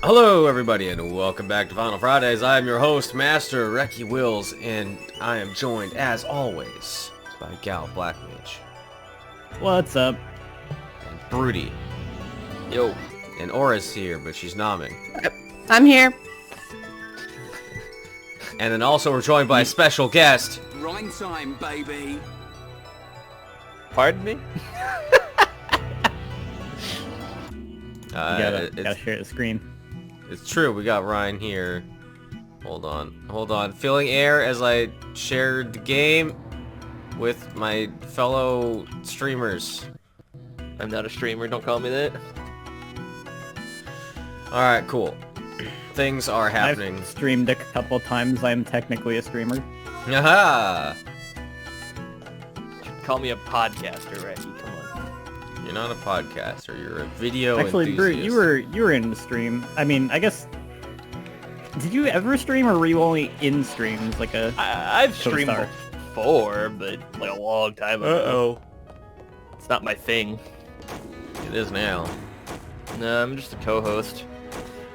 Hello everybody and welcome back to Final Fridays. I am your host, Master Recky Wills, and I am joined, as always, by Gal Blackmage. What's up? And Broody. Yo. And Aura's here, but she's nomming. I'm here. And then also we're joined by a special guest. Rhyme time, baby. Pardon me? Gotta share the screen. It's true, we got Ryan here. Hold on. Filling air as I shared the game with my fellow streamers. I'm not a streamer, don't call me that. Alright, cool. Things are happening. I've streamed a couple times. I'm technically a streamer. Aha! Call me a podcaster, Reggie, come on. You're not a podcaster, you're a video Actually, Brute, enthusiast. you were in the stream. I mean, I guess. Did you ever stream, or were you only in streams like a? I've streamed co-star? before, but like a long time ago. It's not my thing. It is now. No, I'm just a co-host.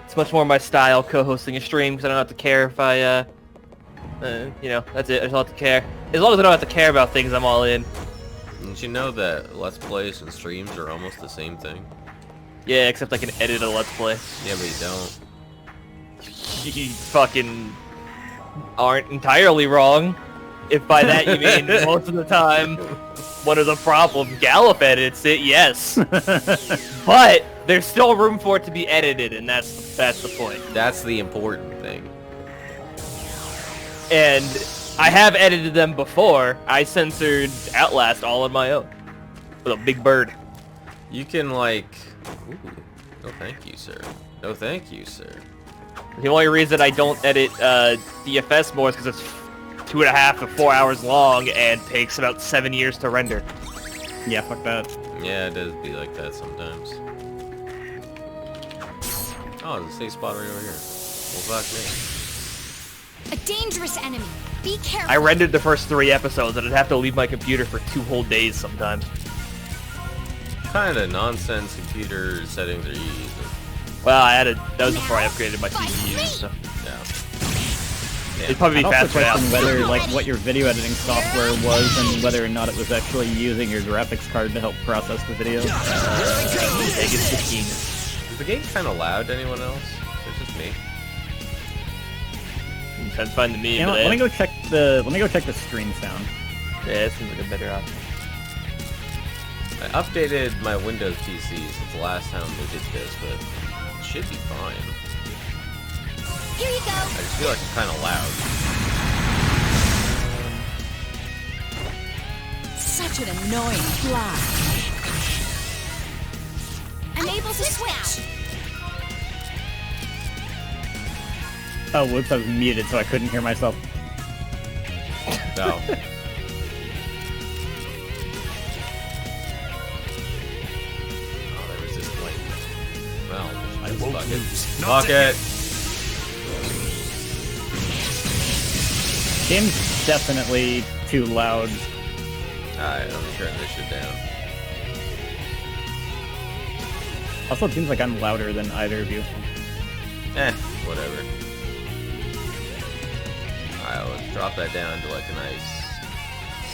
It's much more my style, co-hosting a stream, because I don't have to care if I, you know, that's it. I don't have to care. As long as I don't have to care about things, I'm all in. Didn't you know that Let's Plays and streams are almost the same thing? Yeah, except I can edit a Let's Play. Yeah, but you don't. You fucking aren't entirely wrong. If by that you mean most of the time when there's a problem, Gallop edits it, yes. But there's still room for it to be edited, and that's the point. That's the important thing. And I have edited them before. I censored Outlast all on my own. With a big bird. You can, like... Ooh. No thank you, sir. No thank you, sir. The only reason I don't edit DFS more is because it's 2.5 to 4 hours long and takes about 7 years to render. Yeah, fuck that. Yeah, it does be like that sometimes. Oh, there's a safe spot right over here. Well, fuck me. A dangerous enemy. Be careful. I rendered the first 3 episodes and I'd have to leave my computer for 2 whole days sometimes. Kind of nonsense computer settings are you using? Well, that was before I upgraded my CPU, so Yeah. it'd probably be I'd also faster now. question whether, like, what your video editing software was and whether or not it was actually using your graphics card to help process the video. I think it's 15. Is the game kind of loud to anyone else? It's just me. Sounds fine to me, You know but what, let me go check the stream sound. yeah, it seems like a better option. I updated my Windows PC since the last time we did this, but it should be fine. Here you go. I just feel like it's kind of loud. Such an annoying fly. I'm able to switch. Oh, whoops! I was muted, so I couldn't hear myself. No. Oh, there was this blade. Well, fuck it. Fuck it! Game's definitely too loud. Alright, let me turn this shit down. Also, it seems like I'm louder than either of you. Whatever. Alright, let's drop that down to like a nice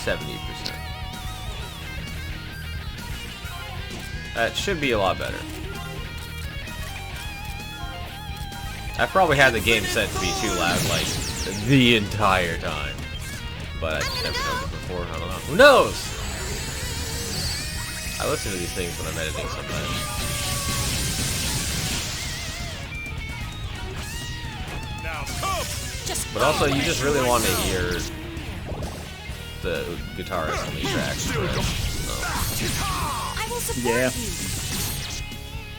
70%. That should be a lot better. I probably had the game set to be too loud, like, the entire time. But I just never done it before, I don't know. Who knows? I listen to these things when I'm editing sometimes. But also, you just really want to hear the guitarist on these tracks. So. I will support Yeah. you.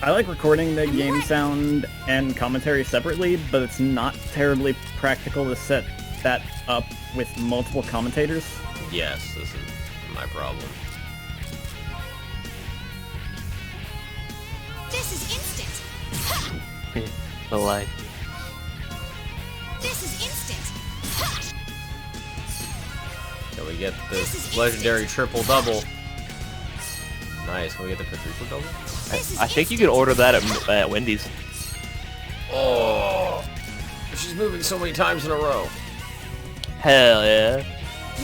I like recording the game sound and commentary separately, but it's not terribly practical to set that up with multiple commentators. Yes, this is my problem. This is instant. Ha! The line. This is instant. Ha! Can we get this legendary triple-double? Nice, can we get the quadruple double? I think you could order that at Wendy's. Oh, she's moving so many times in a row. Hell yeah.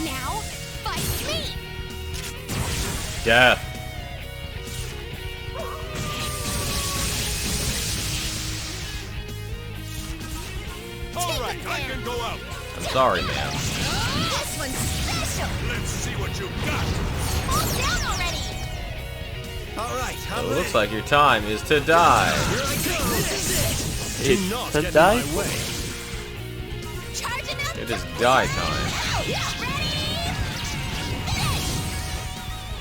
Now, fight me. Death. All right, I can go out. I'm sorry, ma'am. This one's special. Let's see what you got. Fall down already. All right, So it looks like your time is to die. Here I go. This is it. Do not It's get to in die? my way. Charging up. It is die time.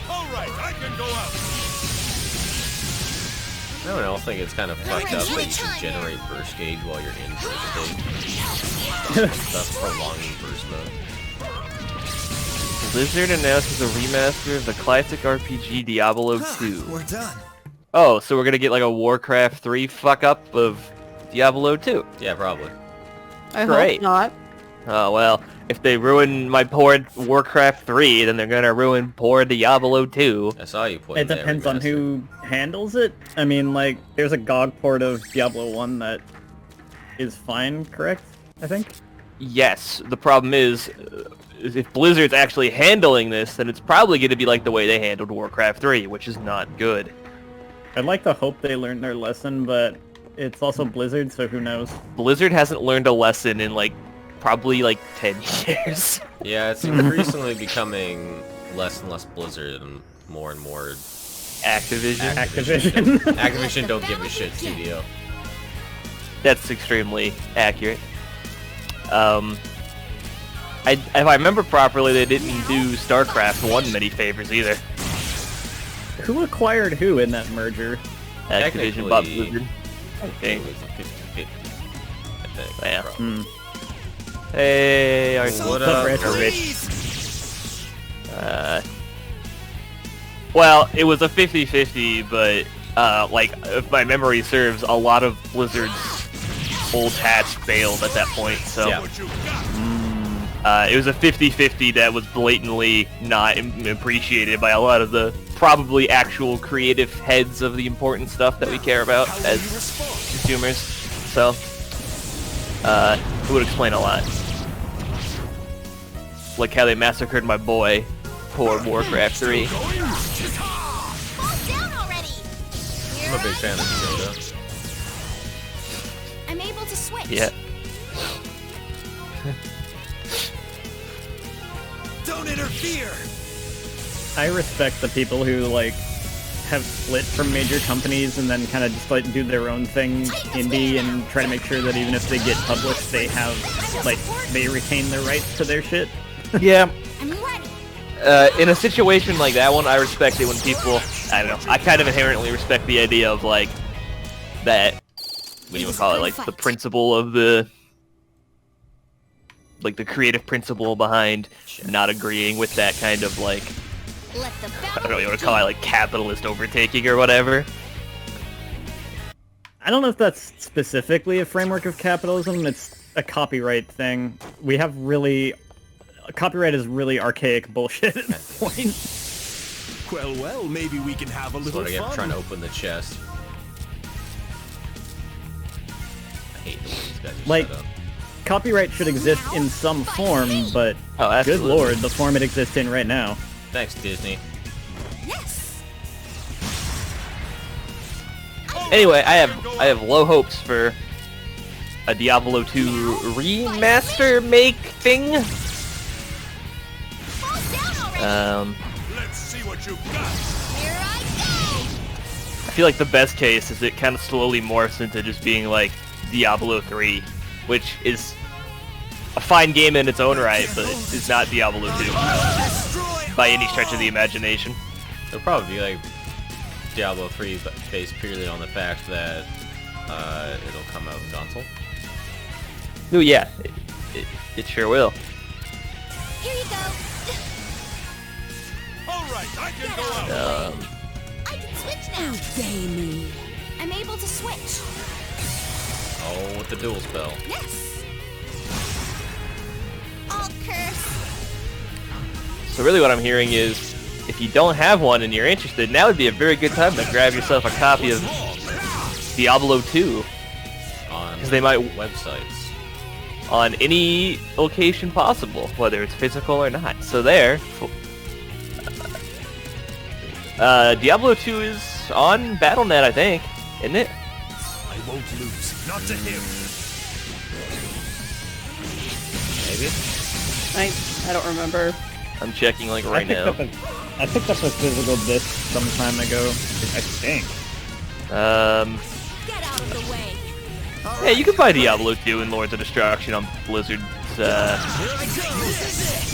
All right, I can go out. I don't think it's kind of fucked up that you can generate burst gauge while you're in burst state. Thus prolonging burst mode. Blizzard announces a remaster of the classic RPG Diablo 2. We're done. Oh, so we're gonna get like a Warcraft 3 fuck up of Diablo 2. Yeah, probably. I Great. hope not. Oh well, if they ruin my poor Warcraft 3, then they're gonna ruin poor Diablo 2. I saw you point It depends on who handles it. I mean, like, there's a GOG port of Diablo 1 that is fine, correct? I think? Yes, the problem is if Blizzard's actually handling this, then it's probably going to be like the way they handled Warcraft 3, which is not good. I'd like to hope they learned their lesson, but it's also Blizzard, so who knows? Blizzard hasn't learned a lesson in like probably like 10 years. Yeah, it's increasingly becoming less and less Blizzard and more Activision. Activision. Activision don't give a shit studio. That's extremely accurate. If I remember properly, they didn't do StarCraft 1 many favors either. Who acquired who in that merger? Activision bought Technically- Blizzard. Okay. It was 50-50, I think. Yeah. probably. Hey, our What up, Rich? Rich? Well, it was a 50-50, but like if my memory serves, a lot of Blizzard's old hats failed at that point. So Yeah. What you got? it was a 50-50 that was blatantly not appreciated by a lot of the probably actual creative heads of the important stuff that we care about How will as you respond? consumers. So it would explain a lot. Like how they massacred my boy, poor Warcraft 3. Fall down already. I'm a big fan of the show, I'm able to switch. Yeah. Don't interfere. I respect the people who, like, have split from major companies and then kind of just, like, do their own thing indie and try to make sure that even if they get published, they have, like, they retain the rights to their shit. Yeah. I'm ready. In a situation like that one, I respect it when people, I don't know, I kind of inherently respect the idea of, like, that, what do you call it, like, the principle of the, like, the creative principle behind not agreeing with that kind of, like, Let the I don't know what you want to call it, like, capitalist overtaking or whatever. I don't know if that's specifically a framework of capitalism. It's a copyright thing. We have really... Copyright is really archaic bullshit at this point. Well, maybe we can have a That's little what I get for trying fun. to open the chest. I hate the way these guys are Like, set up. Copyright should exist in some form, but Oh, good absolutely. lord, the form it exists in right now. Thanks, Disney. Yes. Anyway, I have low hopes for a Diablo 2 remaster make thing. Fall down already. Let's see what you got. Here I I feel like the best case is it kind of slowly morphs into just being like Diablo 3, which is a fine game in its own right, but it's not Diablo 2 Destroy by any stretch of the imagination. It'll probably be like Diablo 3, but based purely on the fact that it'll come out in console. Oh yeah, it sure will. go. Here you go. All right, I can Get go out. out. I can switch now. Obey me. I'm able to switch. Oh, with the dual spell. Yes. I'll curse. So really what I'm hearing is, if you don't have one and you're interested, now would be a very good time to grab yourself a copy of Diablo 2. on 'Cause they might- websites. On any location possible, whether it's physical or not. So there. Diablo 2 is on Battle.net, I think, isn't it? I won't lose. Not to him. Maybe. I don't remember. I'm checking like right now. I picked up a physical disc some time ago, I think. Get out of the way. Yeah, you can buy Diablo 2 and Lords of Destruction on Blizzard's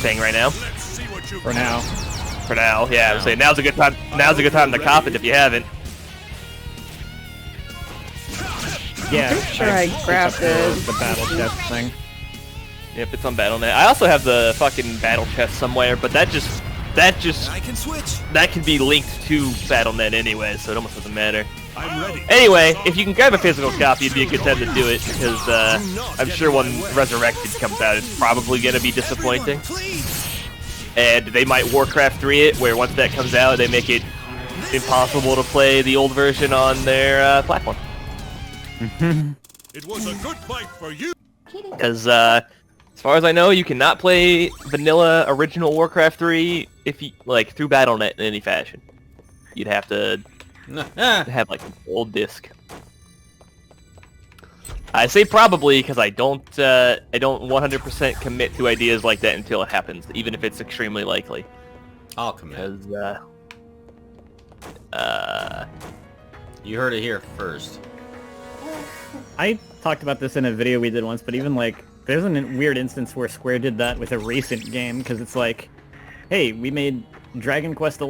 thing right now. Let's see what you For got. now. For now, yeah, I would say now's a good time. Now's a good time to cop it if you haven't. Yeah, pretty sure I picked up grabbed it. the battle chest thing. Yep, it's on Battle.net. I also have the fucking battle chest somewhere, but that just I can switch. that can be linked to Battle.net anyway, so it almost doesn't matter. I'm ready. Anyway, if you can grab a physical copy, it'd be a good time to do it because I'm sure when Resurrected comes out, it's probably gonna be disappointing. Please. And they might Warcraft 3 it, where once that comes out, they make it impossible to play the old version on their platform. It was a good fight for you. Because as far as I know, you cannot play vanilla original Warcraft 3 if you through Battle.net in any fashion. You'd have to have like an old disc. I say probably because I don't 100% commit to ideas like that until it happens, even if it's extremely likely. I'll commit. Because You heard it here first. I talked about this in a video we did once, but even like, there's a weird instance where Square did that with a recent game, because it's like, hey, we made Dragon Quest XI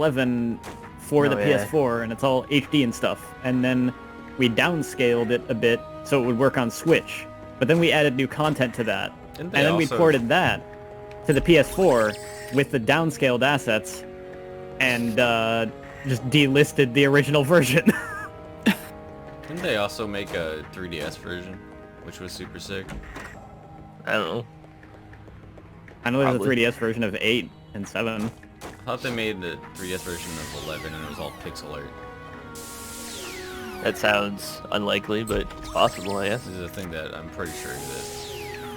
for the yeah. PS4, and it's all HD and stuff, and then we downscaled it a bit so it would work on Switch, but then we added new content to that, Didn't and they then we also- ported that to the PS4 with the downscaled assets, and just delisted the original version. Didn't they also make a 3DS version, which was super sick? I don't know. I know there's Probably. a 3DS version of 8 and 7. I thought they made the 3DS version of 11 and it was all pixel art. That sounds unlikely, but it's possible, I guess. This is a thing that I'm pretty sure exists.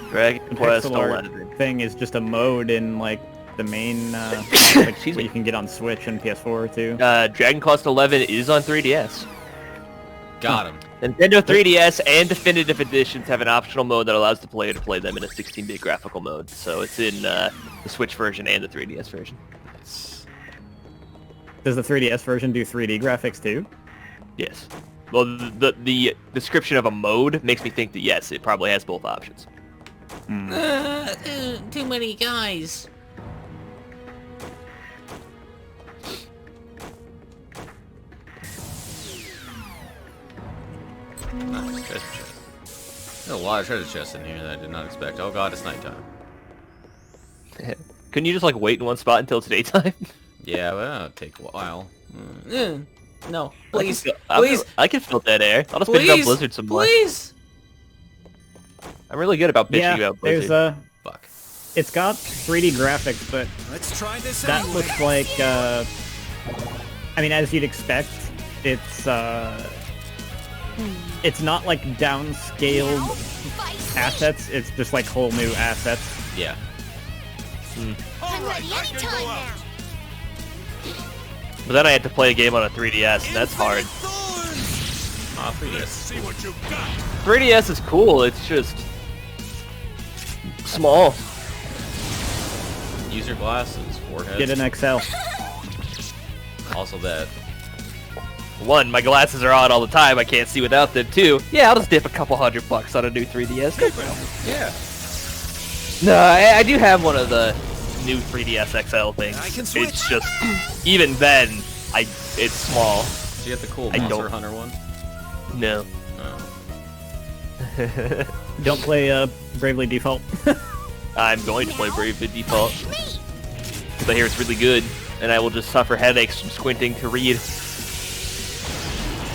Dragon The Quest pixel art 11. thing is just a mode in like the main like, Excuse what me. you can get on Switch and PS4 too. Dragon Quest 11 is on 3DS. Got him. Nintendo 3DS and Definitive Editions have an optional mode that allows the player to play them in a 16-bit graphical mode. So it's in the Switch version and the 3DS version. Does the 3DS version do 3D graphics too? Yes. Well, the description of a mode makes me think that yes, it probably has both options. Too many guys. Nice treasure chest. There's a lot of treasure chests in here that I did not expect. Oh god, it's nighttime. Couldn't you just like wait in one spot until it's daytime? Yeah, well, that'll take a while. No, please, Please. I can fill that air. I'll just bitch about Blizzard some more. please. I'm really good about bitching Yeah, about there's Blizzard. Fuck. it's got 3D graphics, but Let's try this that anyway. looks like I mean, as you'd expect, it's not like downscaled Fight. assets. It's just like whole new assets. Yeah. I'm ready I can go anytime out. now. But then I had to play a game on a 3DS, and that's hard. Ah, Let's 3DS. see what you got. 3DS is cool, it's just small. Use your glasses, forehead. Get an XL. Also that. One, my glasses are on all the time, I can't see without them. Two, yeah, I'll just dip a couple $100 on a new 3DS. Yeah. No, I do have one of the new 3DS XL things. I can switch. It's just, even then, it's small. Did you get the cool I Monster don't- Hunter one? No. Oh. Don't play Bravely Default. I'm going to play Bravely Default. Because I hear it's really good, and I will just suffer headaches from squinting to read.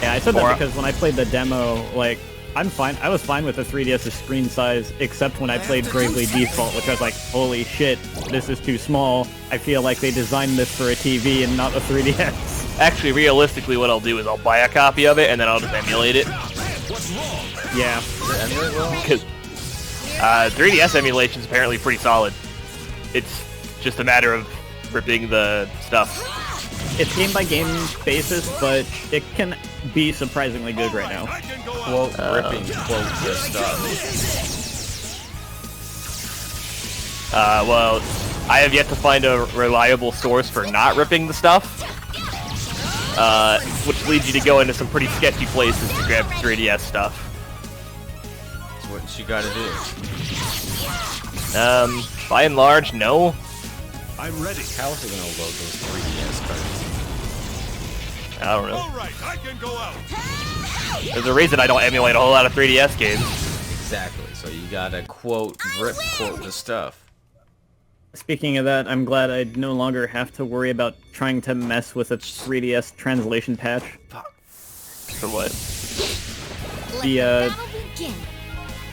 Yeah, I said Or- that because when I played the demo, like, I'm fine. I was fine with the 3DS's screen size, except when I played Bravely Default, which I was like, holy shit, this is too small. I feel like they designed this for a TV and not a 3DS. Actually, realistically, what I'll do is I'll buy a copy of it, and then I'll just emulate it. What's wrong? Yeah. Emulate well? Because 3DS emulation is apparently pretty solid. It's just a matter of ripping the stuff. It's game by game basis, but it can be surprisingly good right now. I can go out. Quote, ripping, quote, this stuff. Well, I have yet to find a reliable source for not ripping the stuff. Which leads you to go into some pretty sketchy places to grab 3DS stuff. That's what you gotta do. By and large, no. I'm ready. How else are you gonna load those 3DS cards? I don't know. All right, I can go out. There's a reason I don't emulate a whole lot of 3DS games. Exactly, so you gotta quote, rip, quote the stuff. Speaking of that, I'm glad I no longer have to worry about trying to mess with a 3DS translation patch. For what? The Battle begin.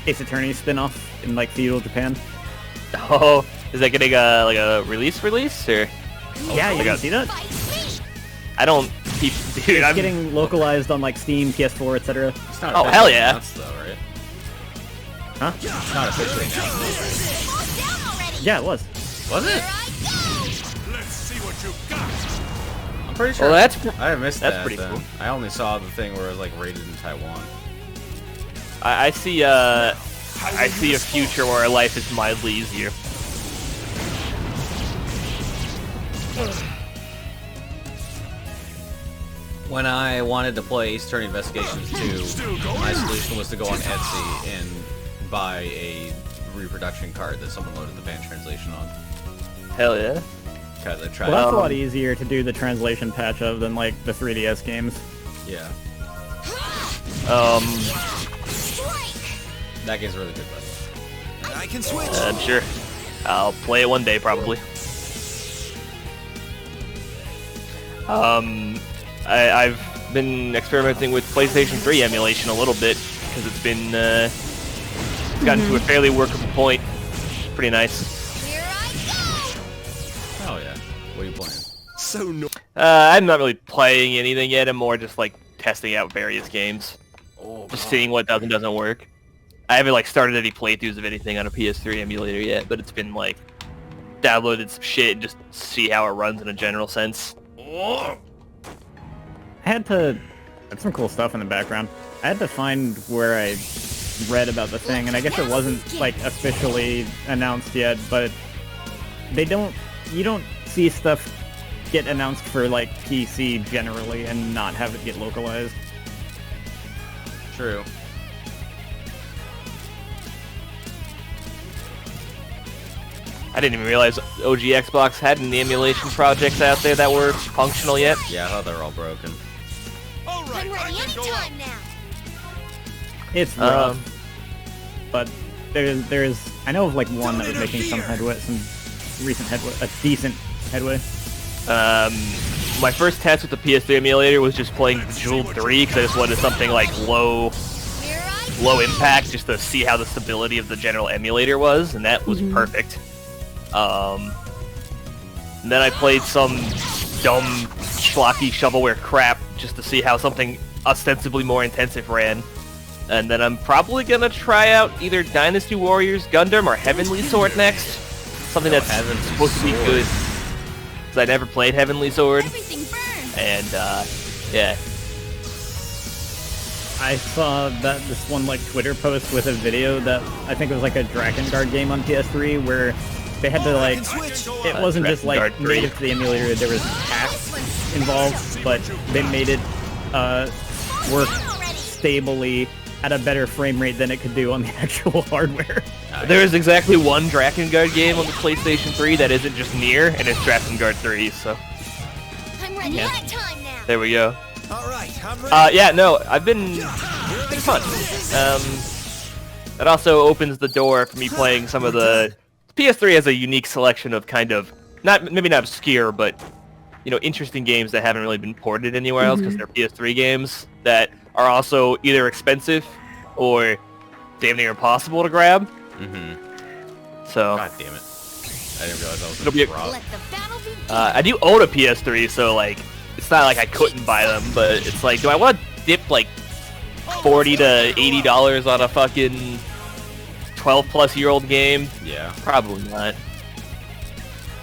Ace Attorney spin-off in like feudal Japan. Oh, is that getting like a release or? Yeah, you my can God. see that? I don't keep, dude. It's I'm getting localized on like Steam, PS4, etc. It's not Oh, officially hell yeah. announced, though, right? Huh? It's not officially announced. Falls down already. Yeah, it was. Was it? Here I Let's see what you got. I'm pretty sure. Well, that's I missed that's that. pretty then. cool. I only saw the thing where it was like rated in Taiwan. I see I see a future where our life is mildly easier. When I wanted to play Ace Attorney Investigations 2, my solution was to go on Etsy and buy a reproduction card that someone loaded the band translation on. Hell yeah. Because I tried. Well, that's a lot easier to do the translation patch of than like the 3DS games. Yeah, Strike. that game's really good, but I can switch. I'm sure. I'll play it one day probably. I've been experimenting with PlayStation 3 emulation a little bit because it's been it's gotten to a fairly workable point. Pretty nice. Here I go. oh yeah. What are you playing? So no. I'm not really playing anything yet. I'm more just like testing out various games, Oh, just seeing what does and doesn't work. I haven't like started any playthroughs of anything on a PS3 emulator yet, but it's been like downloaded some shit and just see how it runs in a general sense. I had to... That's some cool stuff in the background. I had to find where I read about the thing, and I guess it wasn't, like, officially announced yet, but they don't... You don't see stuff get announced for, like, PC generally and not have it get localized. True. I didn't even realize OG Xbox had any emulation projects out there that were functional yet. Yeah, I thought they were all broken. All right, I'm I ready can go out. anytime now. It's rough, but there's... I know of, like, one that was making some headway, some recent headway, a decent headway. My first test with the PS3 emulator was just playing Jewel 3 because I just wanted something like low Here I low impact just to see how the stability of the general emulator was, and that was perfect. And then I played some dumb schlocky shovelware crap just to see how something ostensibly more intensive ran. And then I'm probably gonna try out either Dynasty Warriors Gundam or Heavenly Sword next. Something that's Heavenly supposed to be Sword. good. Because I never played Heavenly Sword. Everything burns. And, yeah. I saw that this one like Twitter post with a video that I think it was like a Drakengard game on PS3 where they had to like, it wasn't just like Drakengard 3. native to the emulator, there was hacks involved, but they made it work stably at a better frame rate than it could do on the actual hardware. There is exactly one Drakengard game on the PlayStation 3 that isn't just Nier, and it's Drakengard 3, so I'm ready anytime now. there we go. All right, I'm ready. Yeah, no, I've been it's fun. That also opens the door for me playing some of the PS3 has a unique selection of kind of maybe not obscure, but you know, interesting games that haven't really been ported anywhere else because they're PS3 games that are also either expensive or damn near impossible to grab. So God damn it. I didn't realize that was It'll be a- rough. Let the battle begin. I do own a PS3, so like it's not like I couldn't buy them, but it's like, do I want to dip like $40 to $80 on a fucking 12-plus-year-old game? Yeah. Probably not.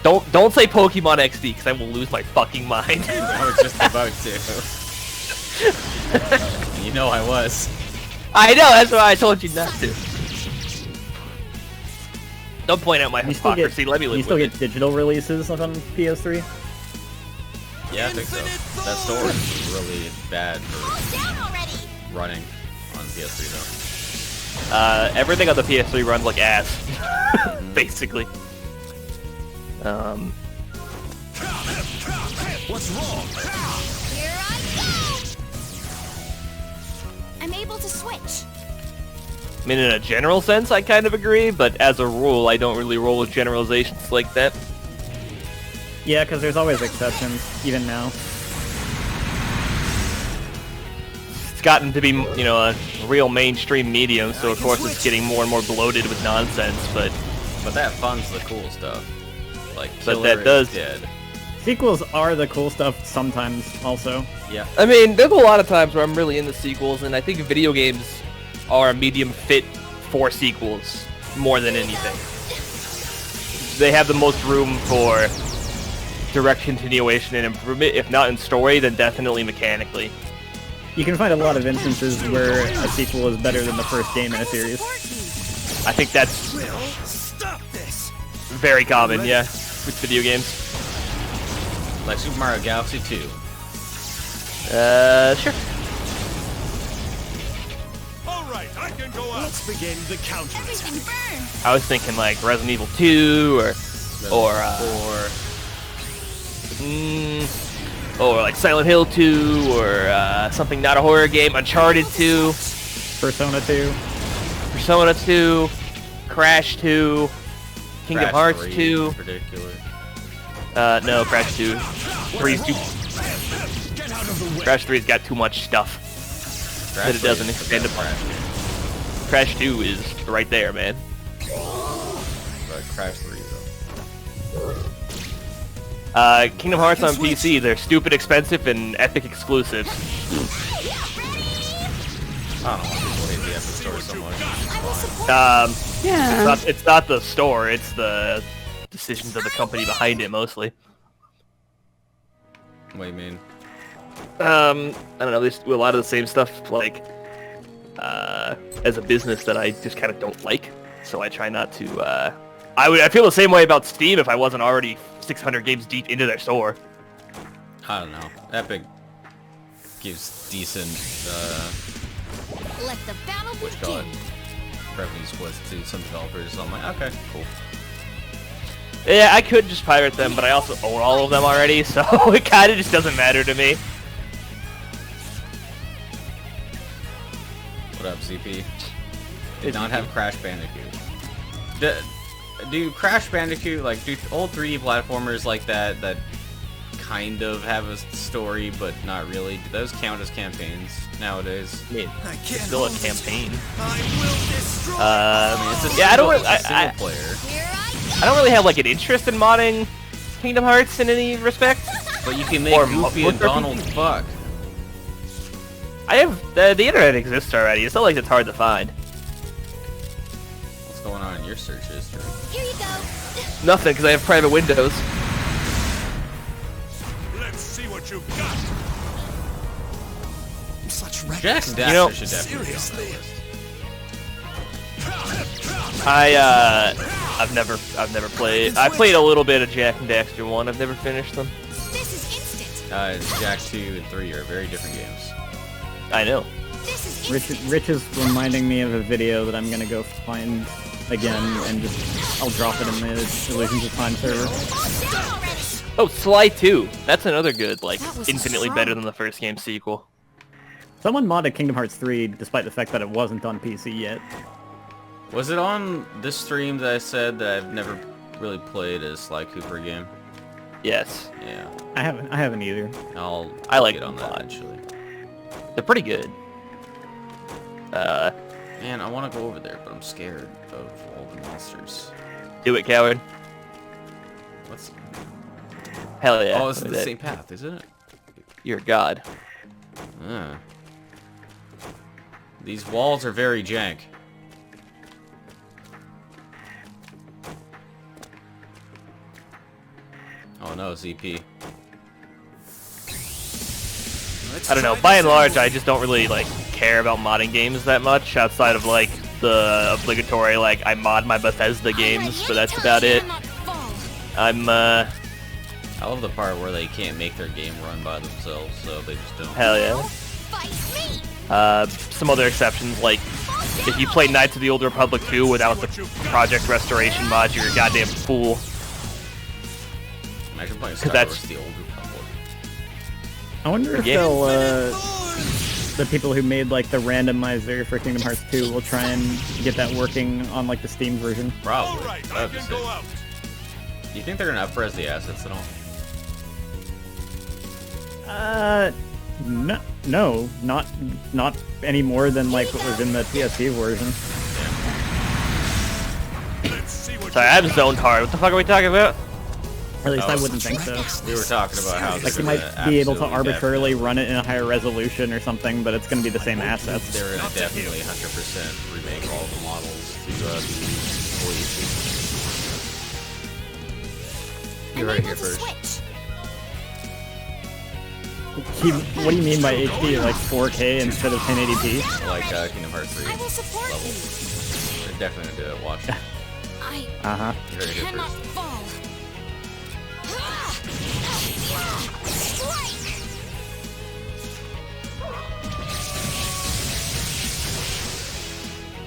Don't say Pokemon XD, because I will lose my fucking mind. I was just about to. You know I was. I know, that's why I told you not to. Don't point out my hypocrisy, let me live You still with get digital releases on PS3? Yeah, I think so. That store is really bad for Down already. running on PS3 Everything on the PS3 runs like ass, basically. What's wrong? Here I go. I'm able to switch. I mean, in a general sense, I kind of agree, but as a rule, I don't really roll with generalizations like that. Yeah, because there's always exceptions, even now. It's gotten to be, you know, a real mainstream medium, so of course it's getting more and more bloated with nonsense, but that funds the cool stuff. Like, But Killer that is does- dead. Sequels are the cool stuff sometimes, also. Yeah. I mean, there's a lot of times where I'm really into sequels, and I think video games are a medium fit for sequels more than anything. They have the most room for direct continuation and improvement, if not in story, then definitely mechanically. You can find a lot of instances where a sequel is better than the first game in a series. I think that's Will, stop this. very common, yeah, with video games. Like Super Mario Galaxy 2. Sure. All right, I can go out. Let's begin the counterattack. Everything burns. I was thinking like Resident Evil 2 or like Silent Hill 2 or something not a horror game, Uncharted 2, Persona 2. Persona 2, Crash 2, Kingdom Crash Hearts 3 2. is ridiculous. No, Crash 2. 3's too. Get out of the way. Crash 3's got too much stuff Crash that it 3 doesn't is the expand best upon. Crash game. Crash 2 is right there, man. But Crash 3 though. Kingdom Hearts on PC, they're stupid expensive and epic exclusives. I don't know why people hate the Epic Store so much. Yeah. It's not the store, it's the decisions of the company behind it mostly. What do you mean? I don't know, they just do a lot of the same stuff, like, as a business that I just kind of don't like, so I try not to, I feel the same way about Steam if I wasn't already 600 games deep into their store. I don't know. Epic gives decent, Let the battle what you call it, begin. revenue splits to some developers. So I'm like, okay, cool. Yeah, I could just pirate them, but I also own all of them already, so it kind of just doesn't matter to me. What up, CP? Did not have Crash Bandicoot. Do Crash Bandicoot, like, do old 3D platformers like that kind of have a story, but not really? Do those count as campaigns nowadays? I mean, I it's can't still a hold it. campaign. I will destroy. I mean, it's a Yeah, I don't single, really- it's a single player, Here I I don't really have like an interest in modding Kingdom Hearts in any respect. but you can make Or Goofy mo- and Donald fuck. I have the internet exists already. It's not like it's hard to find. What's going on in your search history? go. Here you go. Nothing because I have private windows. Let's see what you've got. Such Jack reckless. Dasher know- should definitely be on that Seriously. list. I've never played. I played a little bit of Jack and Daxter 1. I've never finished them. This is instant. Jack 2 and 3 are very different games. I know. This is Rich, instant. Rich is reminding me of a video that I'm gonna go find again and just I'll drop it in the Illusions of Time server. Down already. Oh, Sly 2. That's another good, like, That was infinitely strong. better than the first game sequel. Someone modded Kingdom Hearts 3 despite the fact that it wasn't on PC yet. Was it on this stream that I said that I've never really played a Sly Cooper game? Yes, Yeah, I haven't either. I like get on them a that lot. eventually. they're pretty good. Man, I want to go over there, but I'm scared of all the monsters. Do it, coward. What's? Hell yeah. Oh, it's do the that. same path, isn't it? You're a god. Ah. These walls are very jank. Oh no, ZP. I don't know. By and large, I just don't really like care about modding games that much outside of like the obligatory like I mod my Bethesda games, but that's about it. I love the part where they can't make their game run by themselves, so they just don't. Hell yeah. Some other exceptions, like if you play Knights of the Old Republic 2 without the Project Restoration mod, you're a goddamn fool. Imagine playing Star Wars the Old Republic. I wonder if they'll, the people who made like the randomizer for Kingdom Hearts 2 will try and get that working on like the Steam version. Probably. All right, That'd be I can sick. go out. Do you think they're gonna up-res the assets at all? No, not any more than like what was in the PSP version. Let's see what Sorry, I'm zoned hard. What the fuck are we talking about? Or at least I wouldn't think so. We were talking about how Like they're you might gonna be able to absolutely arbitrarily run it in a higher resolution or something, but it's going to be the same assets. They're gonna definitely 100% remake all the models to full HD. You heard it here first. What do you mean by HD? Like 4K instead of 1080p? Like Kingdom Hearts 3 I will support level. They're definitely gonna do it. Watch. I Uh-huh. You heard it here cannot first. fall. Strike!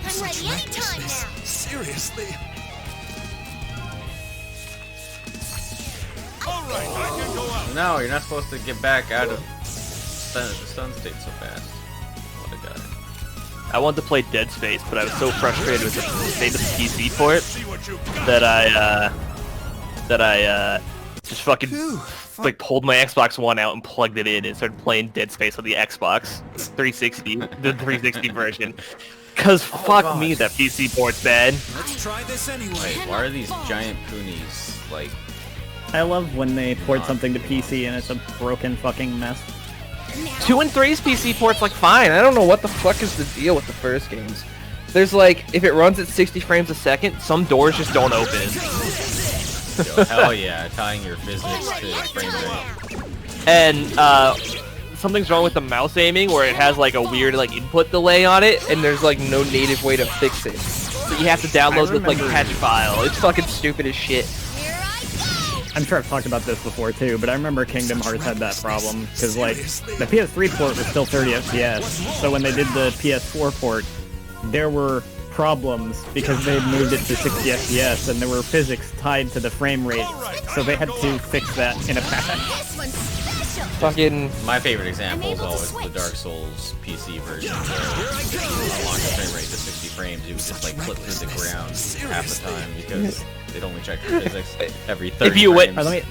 I'm ready anytime now. Seriously? All right, I can go out. No, you're not supposed to get back out of stun state so fast. What a guy. I wanted to play Dead Space, but I was so frustrated with the state of the PC port See what you can. that I just fucking like pulled my Xbox One out and plugged it in and started playing Dead Space on the Xbox 360, the 360 version. Cause fuck me, that PC port's bad. Let's try this anyway. Wait, why are these giant poonies like? I love when they port something to PC and it's a broken fucking mess. 2 and 3's PC port's like fine. I don't know what the fuck is the deal with the first games. There's like, if it runs at 60 frames a second, some doors just don't open. Yo, hell yeah, tying your physics to frame rate. And something's wrong with the mouse aiming where it has like a weird like input delay on it, and there's like no native way to fix it. So you have to download this like patch file. It's fucking stupid as shit. Here I go! I'm sure I've talked about this before too, but I remember Kingdom Hearts had that problem, because like, the PS3 port was still 30 FPS, so when they did the PS4 port, there were problems because they moved it to 60 FPS, and there were physics tied to the frame rate, so they had to fix that in a patch. This one's special! Fucking My favorite example is always the Dark Souls PC version, where if you unlock the frame rate to 60 frames, it would just like flip through the ground half the time because they'd only check for physics every 30 If you went- frames.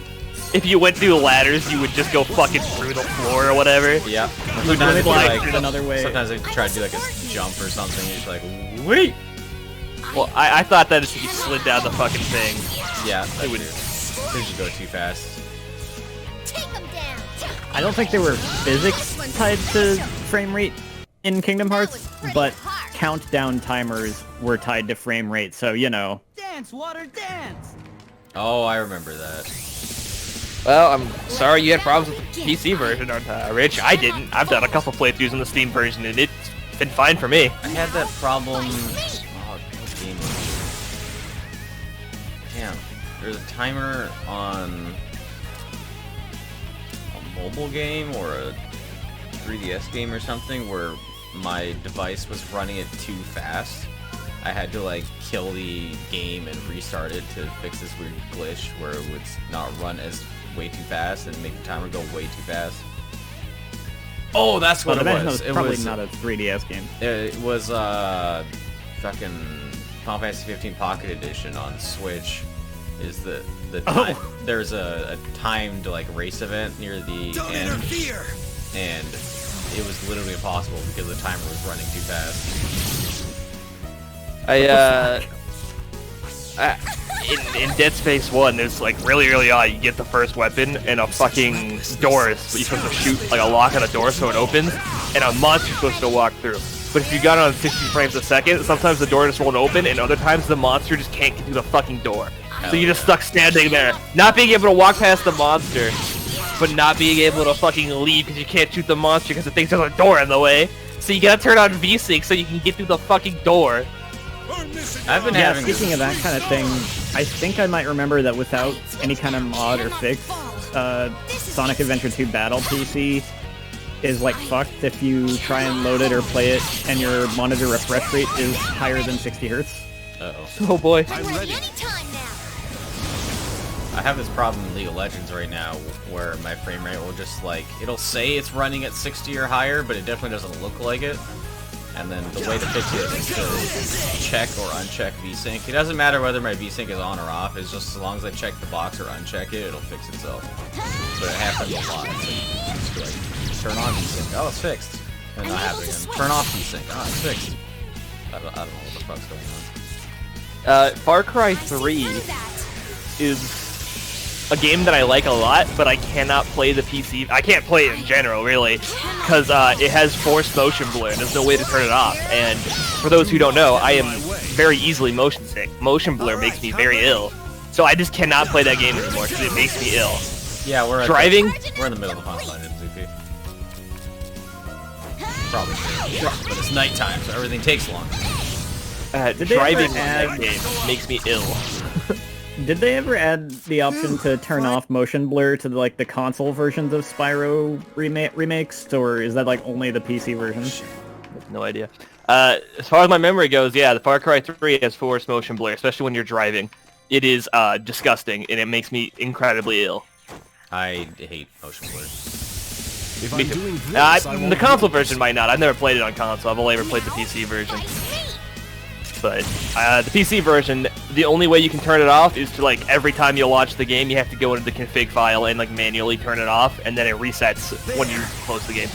if you went through ladders, you would just go fucking through the floor or whatever. Yeah. Let Sometimes me if you, like like, it another way. sometimes if you try to do like a jump or something, you're just like, wait! Well, I thought that if you slid down the fucking thing. Yeah, that would- because you go too fast. Take them down! I don't think there were physics tied to frame rate in Kingdom Hearts, but countdown timers were tied to frame rate, so you know. Dance, water, dance! Oh, I remember that. Well, I'm sorry you had problems with the PC version, Rich. I didn't. I've done a couple playthroughs on the Steam version, and it's been fine for me. I had that problem. Oh, what game was it? Damn, there's a timer on a mobile game or a 3DS game or something where my device was running it too fast. I had to like kill the game and restart it to fix this weird glitch where it would not run as way too fast and make the timer go way too fast. Oh, that's what Well, it imagine was. that It probably was not a 3DS game. it was fucking Final Fantasy 15 Pocket Edition on Switch. Is the time there's a timed like race event near the Don't end, interfere. and it was literally impossible because the timer was running too fast. In Dead Space 1, it's like really early on, you get the first weapon, and a fucking door is, you're supposed to shoot like a lock on a door so it opens, and a monster's supposed to walk through. but if you got it on 60 frames a second, sometimes the door just won't open, and other times the monster just can't get through the fucking door. So you're just stuck standing there, not being able to walk past the monster, but not being able to fucking leave because you can't shoot the monster because the thing's there's a door in the way. So you gotta turn on VSync so you can get through the fucking door. I've been Yeah, having speaking of that kind of thing, I think I might remember that without any kind of mod or fix, Sonic Adventure 2 Battle PC is like fucked if you try and load it or play it and your monitor refresh rate is higher than 60 Hz. Uh-oh. Oh boy. I'm ready anytime now. I have this problem in League of Legends right now where my frame rate will just like, it'll say it's running at 60 or higher, but it definitely doesn't look like it. And then the way to fix it is to check or uncheck VSync. It doesn't matter whether my VSync is on or off, it's just as long as I check the box or uncheck it, it'll fix itself. But it happens a lot. It's like, just turn on VSync, oh it's fixed. And not happen again. Turn off VSync, oh it's fixed. I don't know what the fuck's going on. Far Cry 3 is a game that I like a lot, but I cannot play the PC. I can't play it in general, really, because it has forced motion blur, and there's no way to turn it off. And for those who don't know, I am very easily motion sick. Motion blur makes me very ill, so I just cannot play that game anymore because it makes me ill. Yeah, we're driving. We're in the middle of the final line in ZP. Probably, but it's nighttime, so everything takes long. Driving on that game makes me ill. Did they ever add the option to turn off motion blur to like the console versions of Spyro remakes, or is that like only the PC version? No idea. As far as my memory goes, yeah, the Far Cry 3 has forced motion blur, especially when you're driving. It is disgusting, and it makes me incredibly ill. I hate motion blur. If I'm doing this, the console version might not. I've never played it on console. I've only ever played the PC version. But the PC version, the only way you can turn it off is to like every time you watch the game, you have to go into the config file and like manually turn it off, and then it resets when you close the game.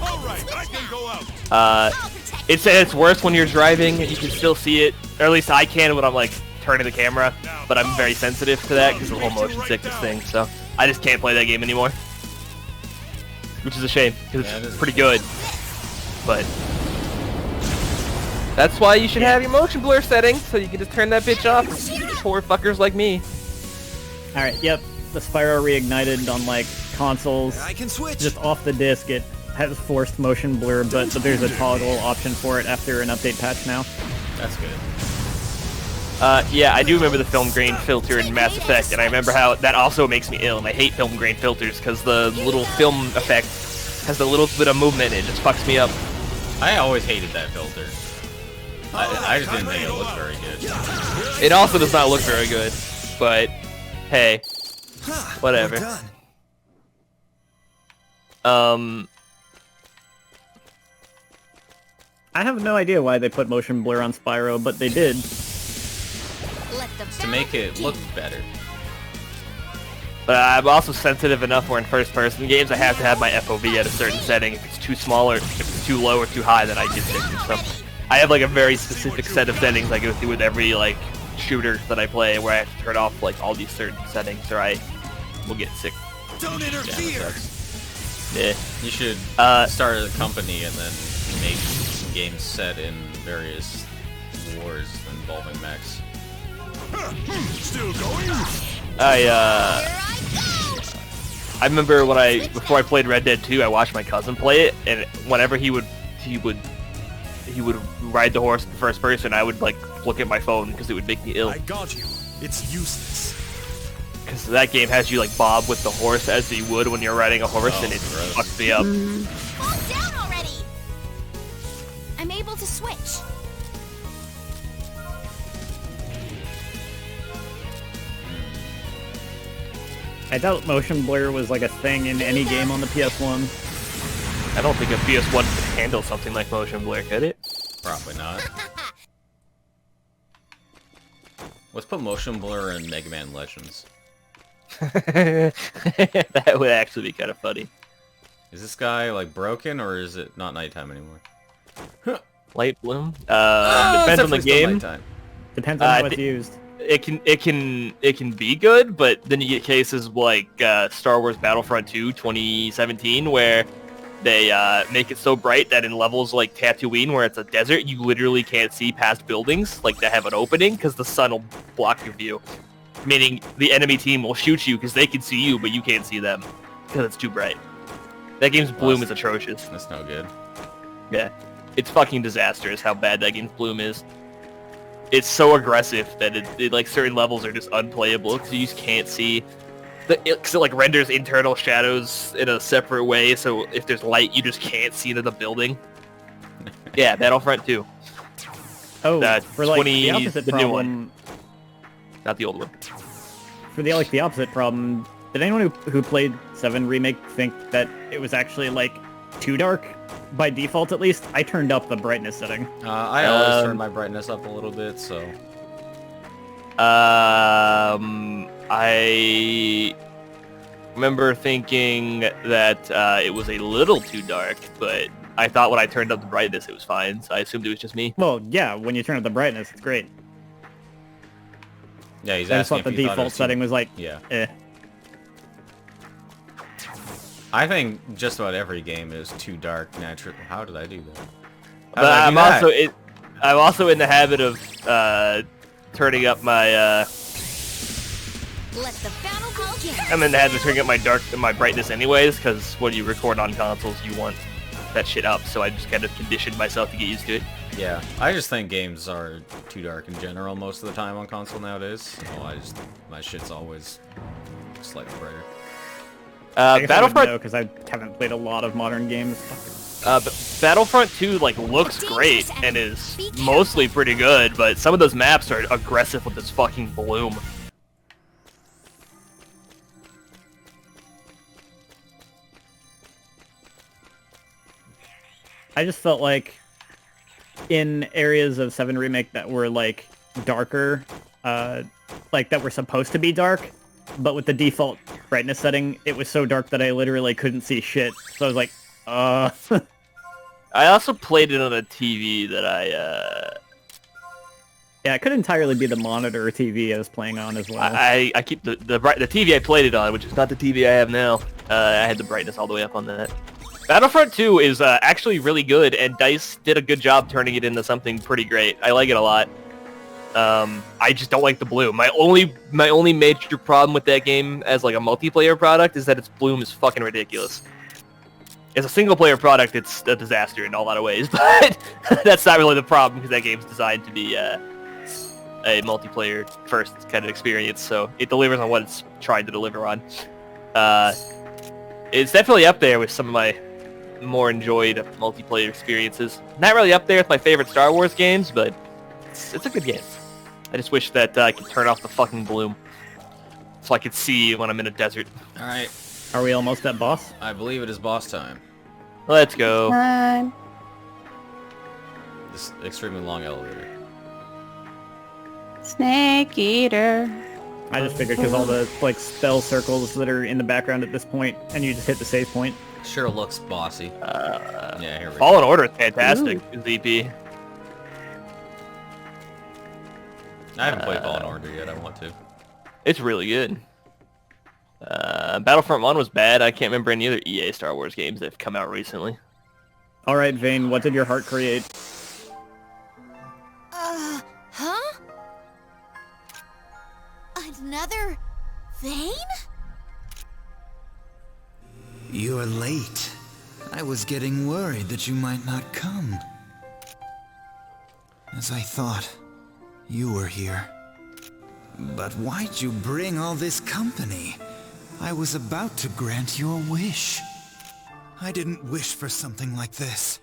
All right, I can go out. It's worse when you're driving. You can still see it, or at least I can when I'm like turning the camera. But I'm very sensitive to that because of the whole motion sickness thing. So I just can't play that game anymore, which is a shame because it's pretty good. But that's why you should have your motion blur setting, so you can just turn that bitch off for poor fuckers like me. Alright, yep. The Spyro Reignited on like consoles, I can switch. just off the disc, it has forced motion blur, but there's a toggle option for it after an update patch now. That's good. Yeah, I do remember the film grain filter in Mass Effect, and I remember how that also makes me ill, and I hate film grain filters because the little film effect has a little bit of movement, and it just fucks me up. I always hated that filter. I just didn't think it looked very good. It also does not look very good, but hey, whatever. I have no idea why they put motion blur on Spyro, but they did. To make it look better. But I'm also sensitive enough where in first-person games I have to have my FOV at a certain setting. If it's too small or if it's too low or too high, then I get sick and stuff. I have like a very specific set of settings I go through with every like shooter that I play, where I have to turn off like all these certain settings, or I will get sick. Don't interfere. Yeah. You should start a company and then make games set in various wars involving mechs. Still going? I remember when before I played Red Dead 2, I watched my cousin play it, and whenever he would ride the horse in first person, I would like look at my phone because it would make me ill. I got you. It's useless. Because that game has you like bob with the horse as you would when you're riding a horse, and it fucks me up. Calm down already. I'm able to switch. I doubt motion blur was like a thing in any game on the PS1. I don't think a PS1 could handle something like motion blur, could it? Probably not. Let's put motion blur in Mega Man Legends. That would actually be kind of funny. Is this guy like broken or is it not nighttime anymore? Light bloom? Depends on the game. Depends on how it's used. It can be good, but then you get cases like Star Wars Battlefront 2 2017 where They make it so bright that in levels like Tatooine, where it's a desert, you literally can't see past buildings like that have an opening because the sun will block your view. Meaning the enemy team will shoot you because they can see you, but you can't see them because it's too bright. That game's bloom is atrocious. That's no good. Yeah, it's fucking disastrous how bad that game's bloom is. It's so aggressive that it like certain levels are just unplayable because you just can't see. Because it like renders internal shadows in a separate way, so if there's light, you just can't see into the building. Yeah, Battlefront 2. Oh, for like the 20 opposite the new problem. one, not the old one. For the opposite problem, did anyone who played 7 Remake think that it was actually like too dark? By default, at least, I turned up the brightness setting. I always turn my brightness up a little bit, so. I remember thinking that it was a little too dark, but I thought when I turned up the brightness, it was fine, so I assumed it was just me. Well, yeah, when you turn up the brightness, it's great. Yeah, he's I just asking thought if the you thought it default was setting was like, Yeah. eh. I think just about every game is too dark naturally. How did I do that? How But did I do that? I'm also in the habit of turning up my Let the battle begin. I'm in the habit of turning up my brightness anyways, because when you record on consoles, you want that shit up. So I just kind of conditioned myself to get used to it. Yeah, I just think games are too dark in general most of the time on console nowadays. So my shit's always slightly brighter. Battlefront, because I haven't played a lot of modern games. but Battlefront 2 like looks great and is mostly pretty good, but some of those maps are aggressive with this fucking bloom. I just felt like in areas of 7 Remake that were like darker, like that were supposed to be dark, but with the default brightness setting, it was so dark that I literally couldn't see shit. So I was like, I also played it on a TV that Yeah, it could entirely be the monitor or TV I was playing on as well. I keep the TV I played it on, which is not the TV I have now. I had the brightness all the way up on that. Battlefront 2 is actually really good, and DICE did a good job turning it into something pretty great. I like it a lot. I just don't like the bloom. My only major problem with that game as like a multiplayer product is that its bloom is fucking ridiculous. As a single player product, it's a disaster in a lot of ways, but that's not really the problem because that game's designed to be a multiplayer first kind of experience, so it delivers on what it's trying to deliver on. It's definitely up there with some of my more enjoyed multiplayer experiences. Not really up there with my favorite Star Wars games, but it's a good game. I just wish that I could turn off the fucking bloom so I could see when I'm in a desert. Alright, Are we almost at boss? I believe it is boss time. Let's go. This extremely long elevator. Snake Eater. I just figured because all the like spell circles that are in the background at this point, and you just hit the save point. Sure looks bossy. Yeah, here we go. Fallen Order is fantastic. ZP. I haven't played Fallen Order yet, I want to. It's really good. Battlefront 1 was bad. I can't remember any other EA Star Wars games that have come out recently. All right, Vane, what did your heart create? Huh? Another vein? You're late. I was getting worried that you might not come. As I thought, you were here. But why'd you bring all this company? I was about to grant your wish. I didn't wish for something like this.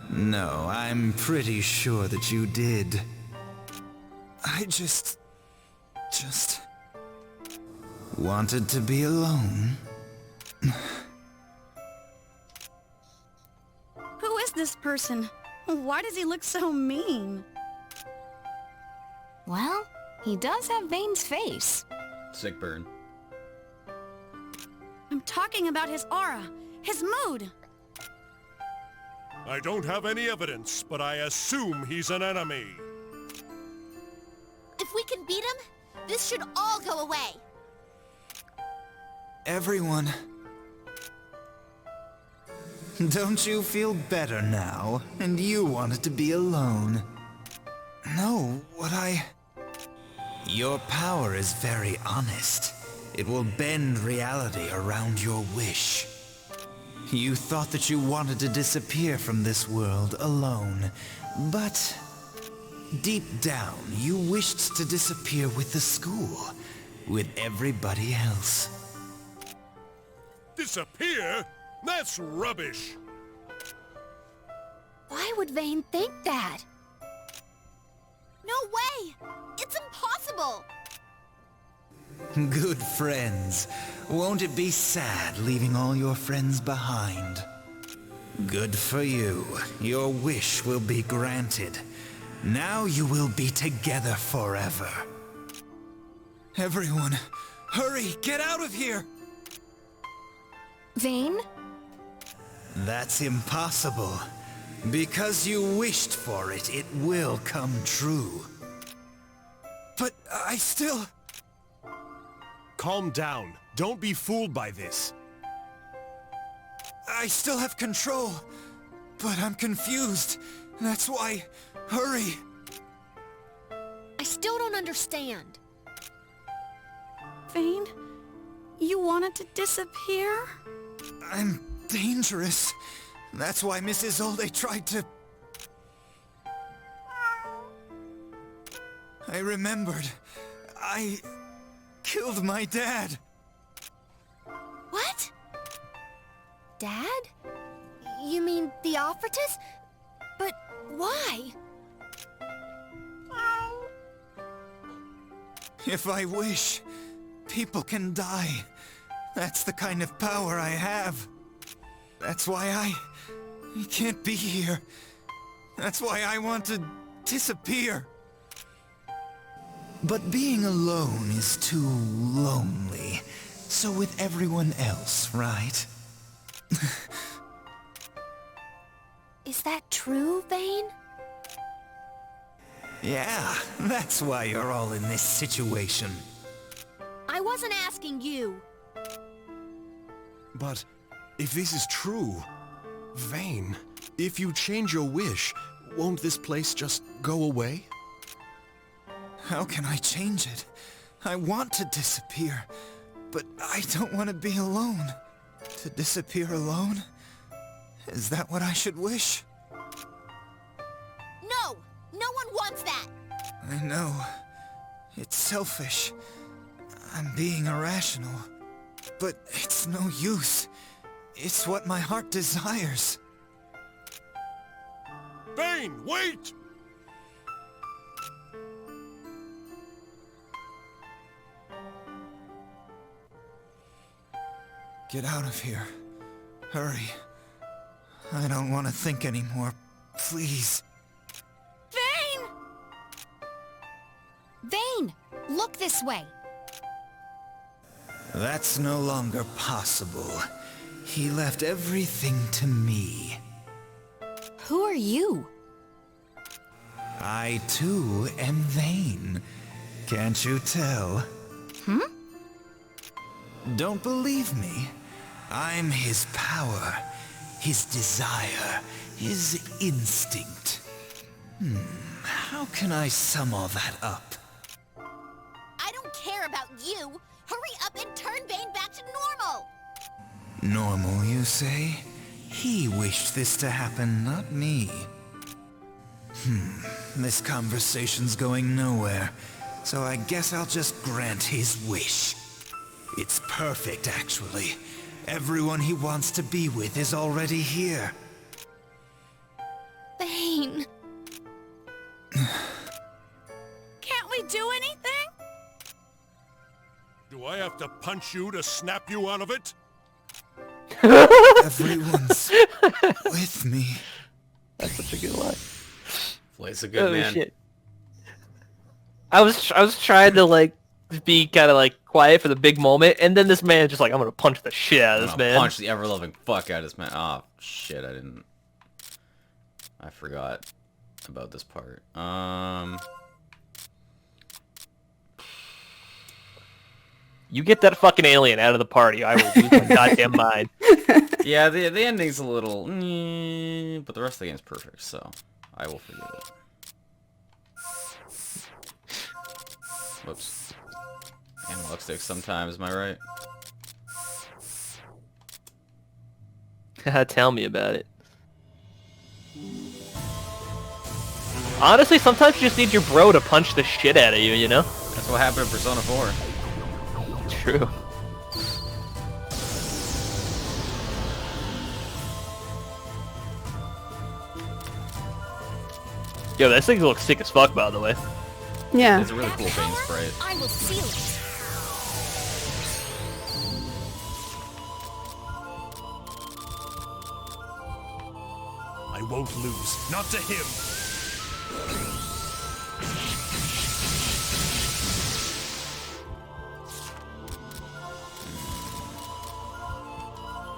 No, I'm pretty sure that you did. I just wanted to be alone. Who is this person? Why does he look so mean? Well, he does have Vane's face. Sick burn. I'm talking about his aura, his mood. I don't have any evidence, but I assume he's an enemy. If we can beat him, this should all go away. Don't you feel better now? And you wanted to be alone. No, Your power is very honest. It will bend reality around your wish. You thought that you wanted to disappear from this world alone, but deep down you wished to disappear with the school, with everybody else. Disappear? That's rubbish. Why would Vane think that? No way! It's impossible! Good friends. Won't it be sad leaving all your friends behind? Good for you. Your wish will be granted. Now you will be together forever. Everyone, hurry! Get out of here! Vane? That's impossible. Because you wished for it, it will come true. But I still... Calm down. Don't be fooled by this. I still have control. But I'm confused. That's why... Hurry! I still don't understand. Vane, you wanted to disappear? I'm dangerous. That's why Mrs. Olde tried to... I remembered. I killed my dad. What? Dad? You mean Theophritus? But why? If I wish, people can die. That's the kind of power I have. That's why I can't be here. That's why I want to disappear. But being alone is too lonely. So with everyone else, right? Is that true, Vane? Yeah, that's why you're all in this situation. I wasn't asking you. But if this is true, Vane, if you change your wish, won't this place just go away? How can I change it? I want to disappear, but I don't want to be alone. To disappear alone? Is that what I should wish? No! No one wants that! I know. It's selfish. I'm being irrational. But it's no use. It's what my heart desires. Vane, wait! Get out of here. Hurry. I don't want to think anymore. Please. Vane! Vane! Look this way! That's no longer possible. He left everything to me. Who are you? I too am Vane. Can't you tell? Don't believe me? I'm his power, his desire, his instinct. How can I sum all that up? I don't care about you! Hurry up and turn Vane back to normal! Normal, you say? He wished this to happen, not me. This conversation's going nowhere, so I guess I'll just grant his wish. It's perfect, actually. Everyone he wants to be with is already here. Vane... Can't we do anything? Do I have to punch you to snap you out of it? Everyone's with me. That's such a good line. Flay's a good man. Shit. I was trying to like be kind of like quiet for the big moment, and then this man just like, I'm gonna punch the shit out of this man. Punch the ever-loving fuck out of this man. Oh shit! I forgot about this part. You get that fucking alien out of the party, I will lose my goddamn mind. Yeah, the ending's a little, but the rest of the game's perfect, so I will forgive it. Whoops. Analog sticks sometimes, am I right? Tell me about it. Honestly, sometimes you just need your bro to punch the shit out of you, you know? That's what happened in Persona 4. True. Yo, this thing looks sick as fuck, by the way. Yeah. It's a really cool Bane sprite. I will seal it. I won't lose. Not to him.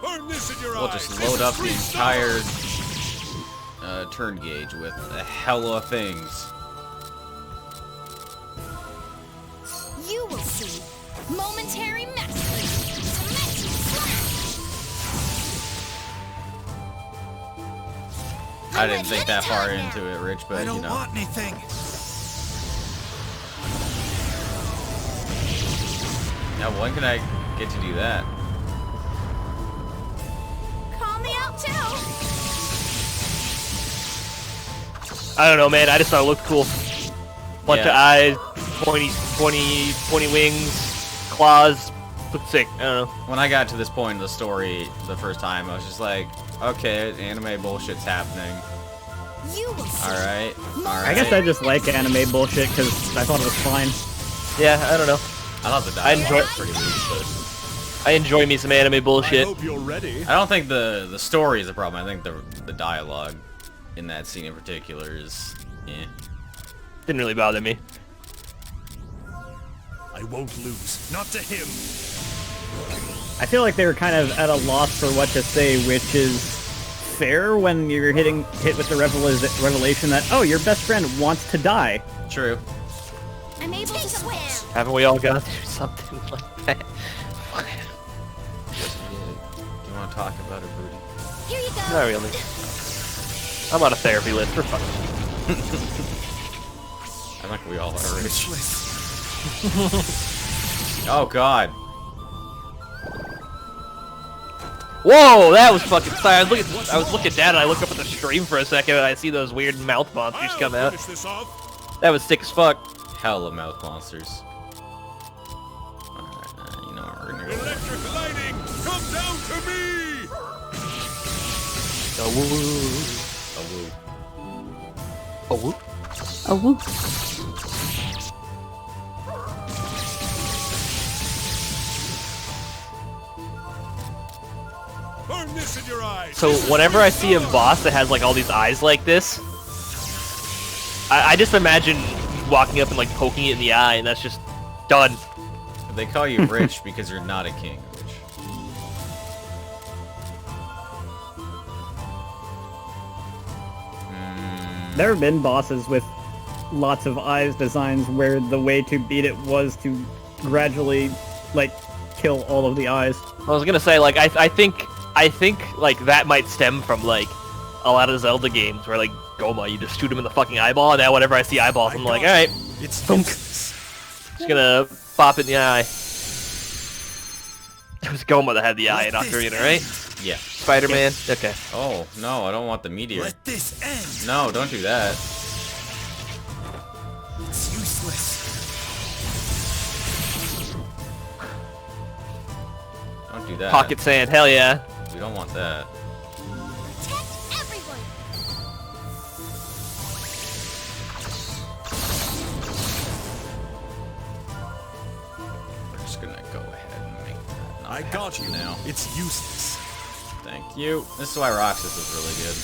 Burn this in your We'll eyes. just load up the entire turn gauge with a hella things. You will see. Momentary mastery. Dimension slash. I didn't think that far into it, Rich, but I you don't know. want anything. Now when can I get to do that? Call me out too. I don't know, man. I just thought it looked cool. Bunch of Yeah. eyes, pointy wings, claws. Looked sick. I don't know. When I got to this point in the story the first time, I was just like, okay, anime bullshit's happening. You will see. Alright, I guess I just like anime bullshit because I thought it was fine. Yeah, I don't know. I thought the I dialogue enjoy- was pretty weak, I enjoy me some anime I bullshit. hope you're ready. but I don't think the story is a problem. I think the dialogue in that scene in particular is, Didn't really bother me. I won't lose. Not to him. I feel like they were kind of at a loss for what to say, which is fair when you're hit with the revelation that, oh, your best friend wants to die. True. I'm able to switch. Haven't we all gone through something like that? Do you want to talk about it, Broody? Here you go. Not really. I'm on a therapy list. We're fine. I think we all are. Rich. Speechless. Oh god. Whoa, that was fucking. Sorry, I was looking down and I looked up at the stream for a second and I see those weird mouth monsters come out. Finish this off. That was sick as fuck. Hella mouth monsters. Alright, you know what, we're gonna go. Electric lighting, come down to me. Oh woo. A woo. Oh woo. Oh, woo. Burn this in your eyes. So whenever I see a boss that has like all these eyes like this, I just imagine walking up and like poking it in the eye and that's just done. They call you Rich because you're not a king, Rich. There have been bosses with lots of eyes designs where the way to beat it was to gradually, like, kill all of the eyes. I was gonna say like I think like that might stem from like a lot of Zelda games where like Goma, you just shoot him in the fucking eyeball, and now whenever I see eyeballs, I'm like, alright, It's Thunk. Just gonna pop it in the eye. It was Goma that had the eye in Ocarina, right? Yeah. Spider-Man? Okay. Oh, no, I don't want the meteor. Let this end. No, don't do that. It's useless. Don't do that. Pocket sand, hell yeah. We don't want that. Protect everyone. We're just gonna go ahead and make that not I got happen you now. It's useless. Thank you. This is why Roxas is really good.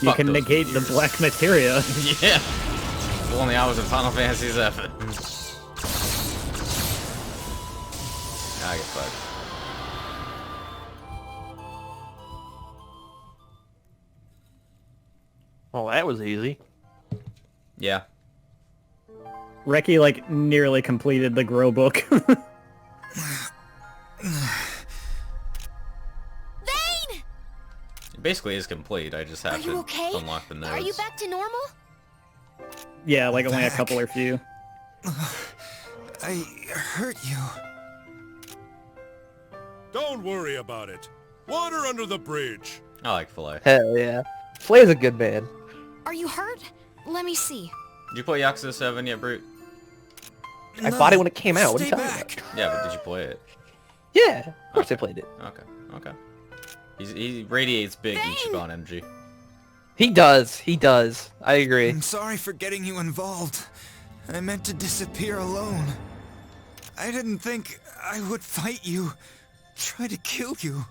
You Fuck can those negate the meteors. black materia. Yeah. If only I was in Final Fantasy VII. Now I get fucked. Oh, that was easy. Yeah. Reki, like, nearly completed the Grow book. It basically is complete. I just have Are you to okay? unlock the nodes. Are you back to normal? Yeah, like only a couple or few. I hurt you. Don't worry about it. Water under the bridge. I like Filet. Hell yeah. Flay's a good man. Are you hurt? Let me see. Did you play Yakuza 7 yet, Brute? I bought it when it came out. What are you Stay talking back. Yeah, but did you play it? about? Yeah, of course I played it. Okay, okay. He radiates big Ichiban energy. He does. I agree. I'm sorry for getting you involved. I meant to disappear alone. I didn't think I would fight you, try to kill you.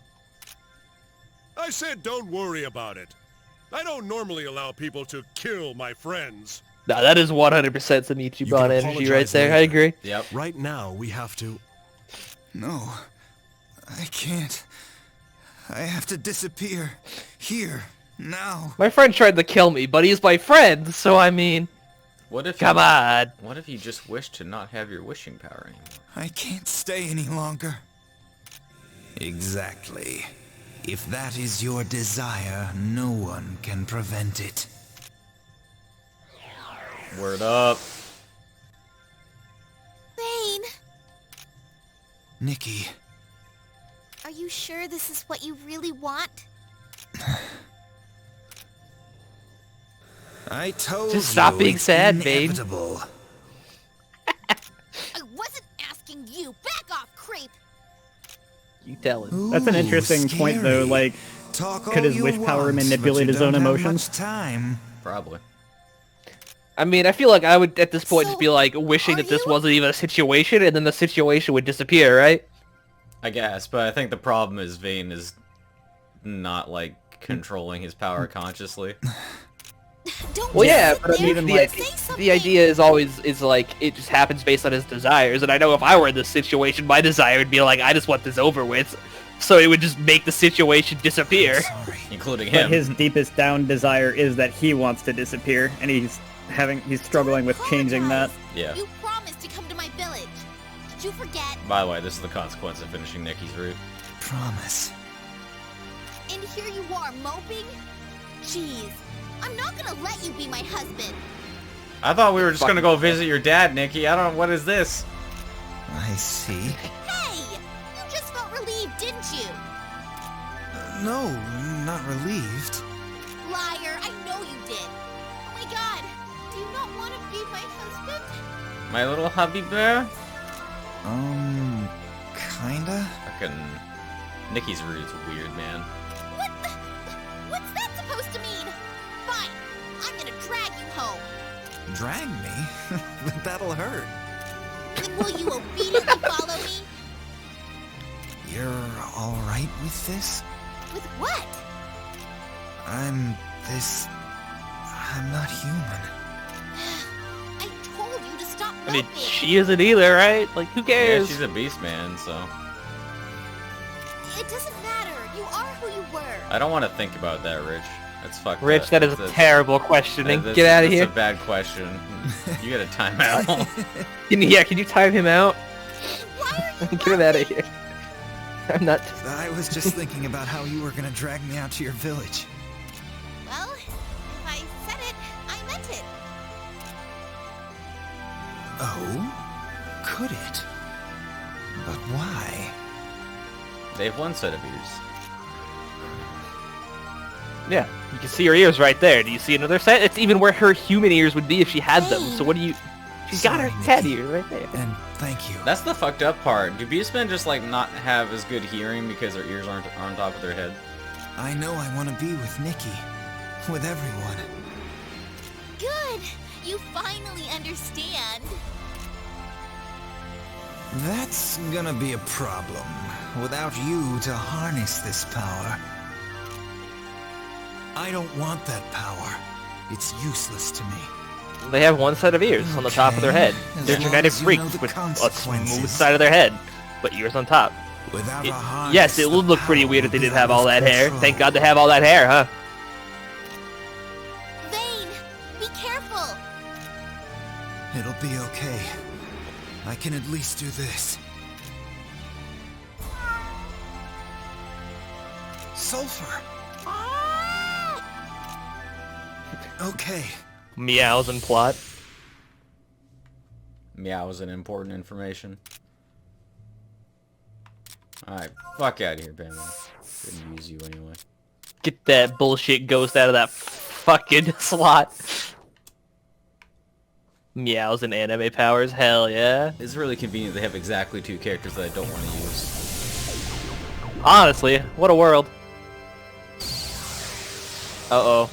I said don't worry about it. I don't normally allow people to kill my friends. No, that is 100% some You Ichiban can energy right apologize there. I later. agree. Yep. Right now, we have to... No, I can't. I have to disappear. Here, now. My friend tried to kill me, but he's my friend, so I mean, What if come you, on. What if you just wish to not have your wishing power anymore? I can't stay any longer. Exactly. If that is your desire, no one can prevent it. Word up. Vayne, Nikki, are you sure this is what you really want? I told Just stop you being it's sad, babe. inevitable. I wasn't asking you. Back off, creep. You tell him. That's an Ooh, interesting point, though. scary. Like, Talk could all his you wish power want, manipulate but his you own don't have emotions? much time. Probably. I mean, I feel like I would, at this point, So, just be like, wishing are that this you- wasn't even a situation, and then the situation would disappear, right? I guess, but I think the problem is Vayne is not, like, controlling his power consciously. Don't Well, just yeah, sit but I there mean, and the, say something. the idea is always, like, it just happens based on his desires, and I know if I were in this situation, my desire would be like, I just want this over with, so it would just make the situation disappear. Sorry. Including but him. his deepest down desire is that he wants to disappear, and he's struggling with changing that. Yeah. You promised to come to my village. Did you forget? By the way, this is the consequence of finishing Nikki's route. Promise. And here you are, moping? Jeez, I'm not gonna let you be my husband. I thought we were just gonna go visit your dad, Nikki. I don't know, what is this? I see. Hey! You just felt relieved, didn't you? No, not relieved. Liar, I know you did. Oh my god, do you not want to be my husband? My little hubby bear? Kinda? Fucking... Nikki's route is weird, man. What the... What's that supposed to mean? Fine, I'm gonna drag you home. Drag me? That'll hurt. Then will you obediently follow me? You're alright with this? With what? I'm not human. I told you to stop I mean, moping. she isn't either, right? Like, who Yeah, cares? she's a beast man, so... It doesn't matter. You are who you were. I don't want to think about that, Rich. That's fucked Rich, up. that is That's- terrible questioning. that's- Get out of that's here. a bad question. You got a timeout. Can you time him out? Why are you Get him out of laughing? here. I'm not... I was just thinking about how you were gonna drag me out to your village. Well, if I said it, I meant it. Oh? Could it? But why? They have one set of ears. Yeah, you can see her ears right there. Do you see another set? It's even where her human ears would be if she had them. So what do you... She's got her Sorry, cat Nikki. ears right there. And thank you. That's the fucked up part. Do beastmen just like not have as good hearing because their ears aren't on top of their head? I know I want to be with Nikki. With everyone. Good. You finally understand. That's gonna be a problem. Without you to harness this power. I don't want that power. It's useless to me. They have one set of ears on the top of their head. Okay, They're as long genetic as you freaks know the with a smooth consequences. side of their head, but ears on top. Without It- a harness, yes, it the would look pretty power weird if they will be didn't have out all of that hair. control. Thank God they have all that hair, huh? Vayne, be careful. It'll be okay. I can at least do this. Sulfur! Okay. Meows and plot. Meows and important information. Alright, fuck out of here, Batman. Couldn't use you anyway. Get that bullshit ghost out of that fucking slot. Meows and anime powers, hell yeah. It's really convenient they have exactly 2 characters that I don't want to use. Honestly, what a world. Uh-oh.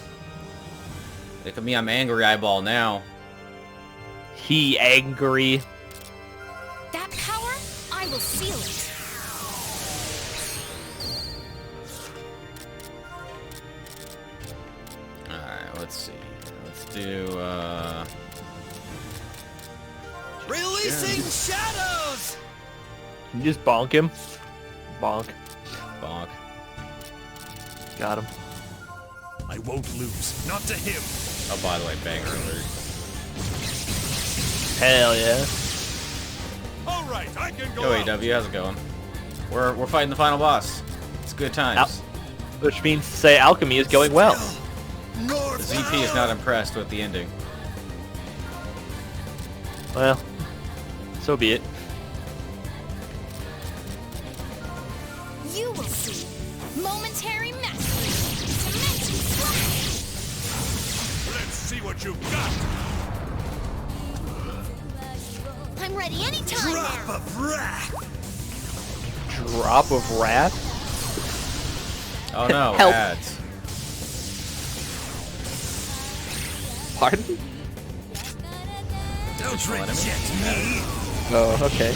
Look at me, I'm Angry Eyeball now. He angry. That power, I will seal it. Alright, let's see. Let's do, Releasing shadows! Can you just bonk him? Bonk. bonk. Got him. I won't lose. Not to him. Oh, by the way, banger alert. Hell yeah. All right, I can go. Yo, out. AW, how's it going? We're fighting the final boss. It's good times. Which means to say alchemy is going well. The ZP is not impressed with the ending. Well, so be it. You will see. Momentary mastery. Dimension slash. Let's see what you've got. I'm ready anytime Drop now. of wrath. Drop of wrath? Oh no, Help. ads. Pardon? Don't let him reject me. Oh, okay.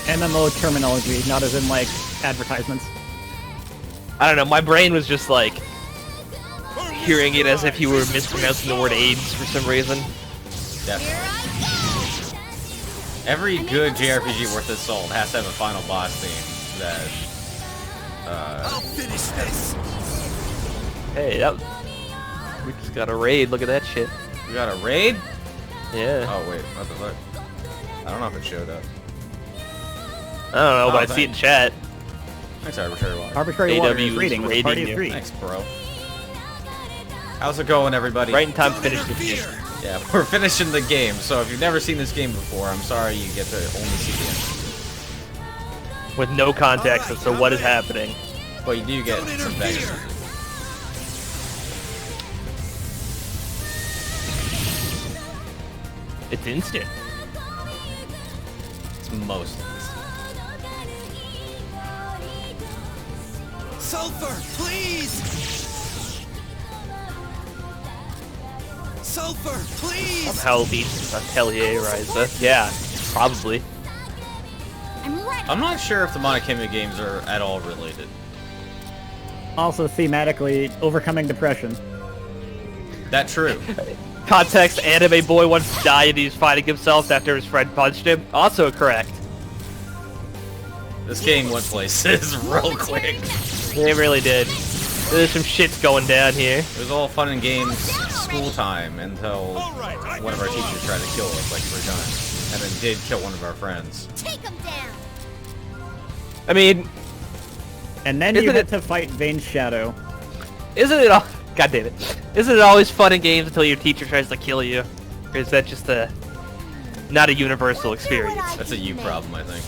MMO terminology, not as in like advertisements. I don't know, my brain was just like hearing it as if you were mispronouncing the word AIDS for some reason. Definitely. Here I go. Every good JRPG worth its salt has to have a final boss theme that, I'll finish this. Hey, that we just got a raid, look at that shit. we got a raid? Yeah. Oh wait, what the fuck? I don't know if it showed up. I don't know, Oh, but I see it in chat. Thanks, Arbitrary Water. Arbitrary Water AW is is rating with a raiding party of you. 3. Thanks, bro. How's it going, everybody? Right in time to finish this game. Yeah, we're finishing the game, so if you've never seen this game before, I'm sorry you get to only see the end. With no context as to what is happening. But you do get some bangers. It's instant. It's most of this. Sulfur, please. Sulfur, please. Hell beats Atelier Ryza. Yeah, probably. I'm ready. I'm not sure if the Khemia games are at all related. Also thematically, overcoming depression. That true. Context, anime boy once died and he's fighting himself after his friend punched him. Also correct. This game went places real quick. It really did. There's some shit's going down here. It was all fun and games school time until one of our teachers tried to kill us like 3 times. And then did kill one of our friends. Take him down. I mean, And then you Isn't had it- to fight Vane's shadow. isn't it all... God damn it. Isn't it always fun in games until your teacher tries to kill you? Or is that just a... not a universal experience? That's a you problem, I think.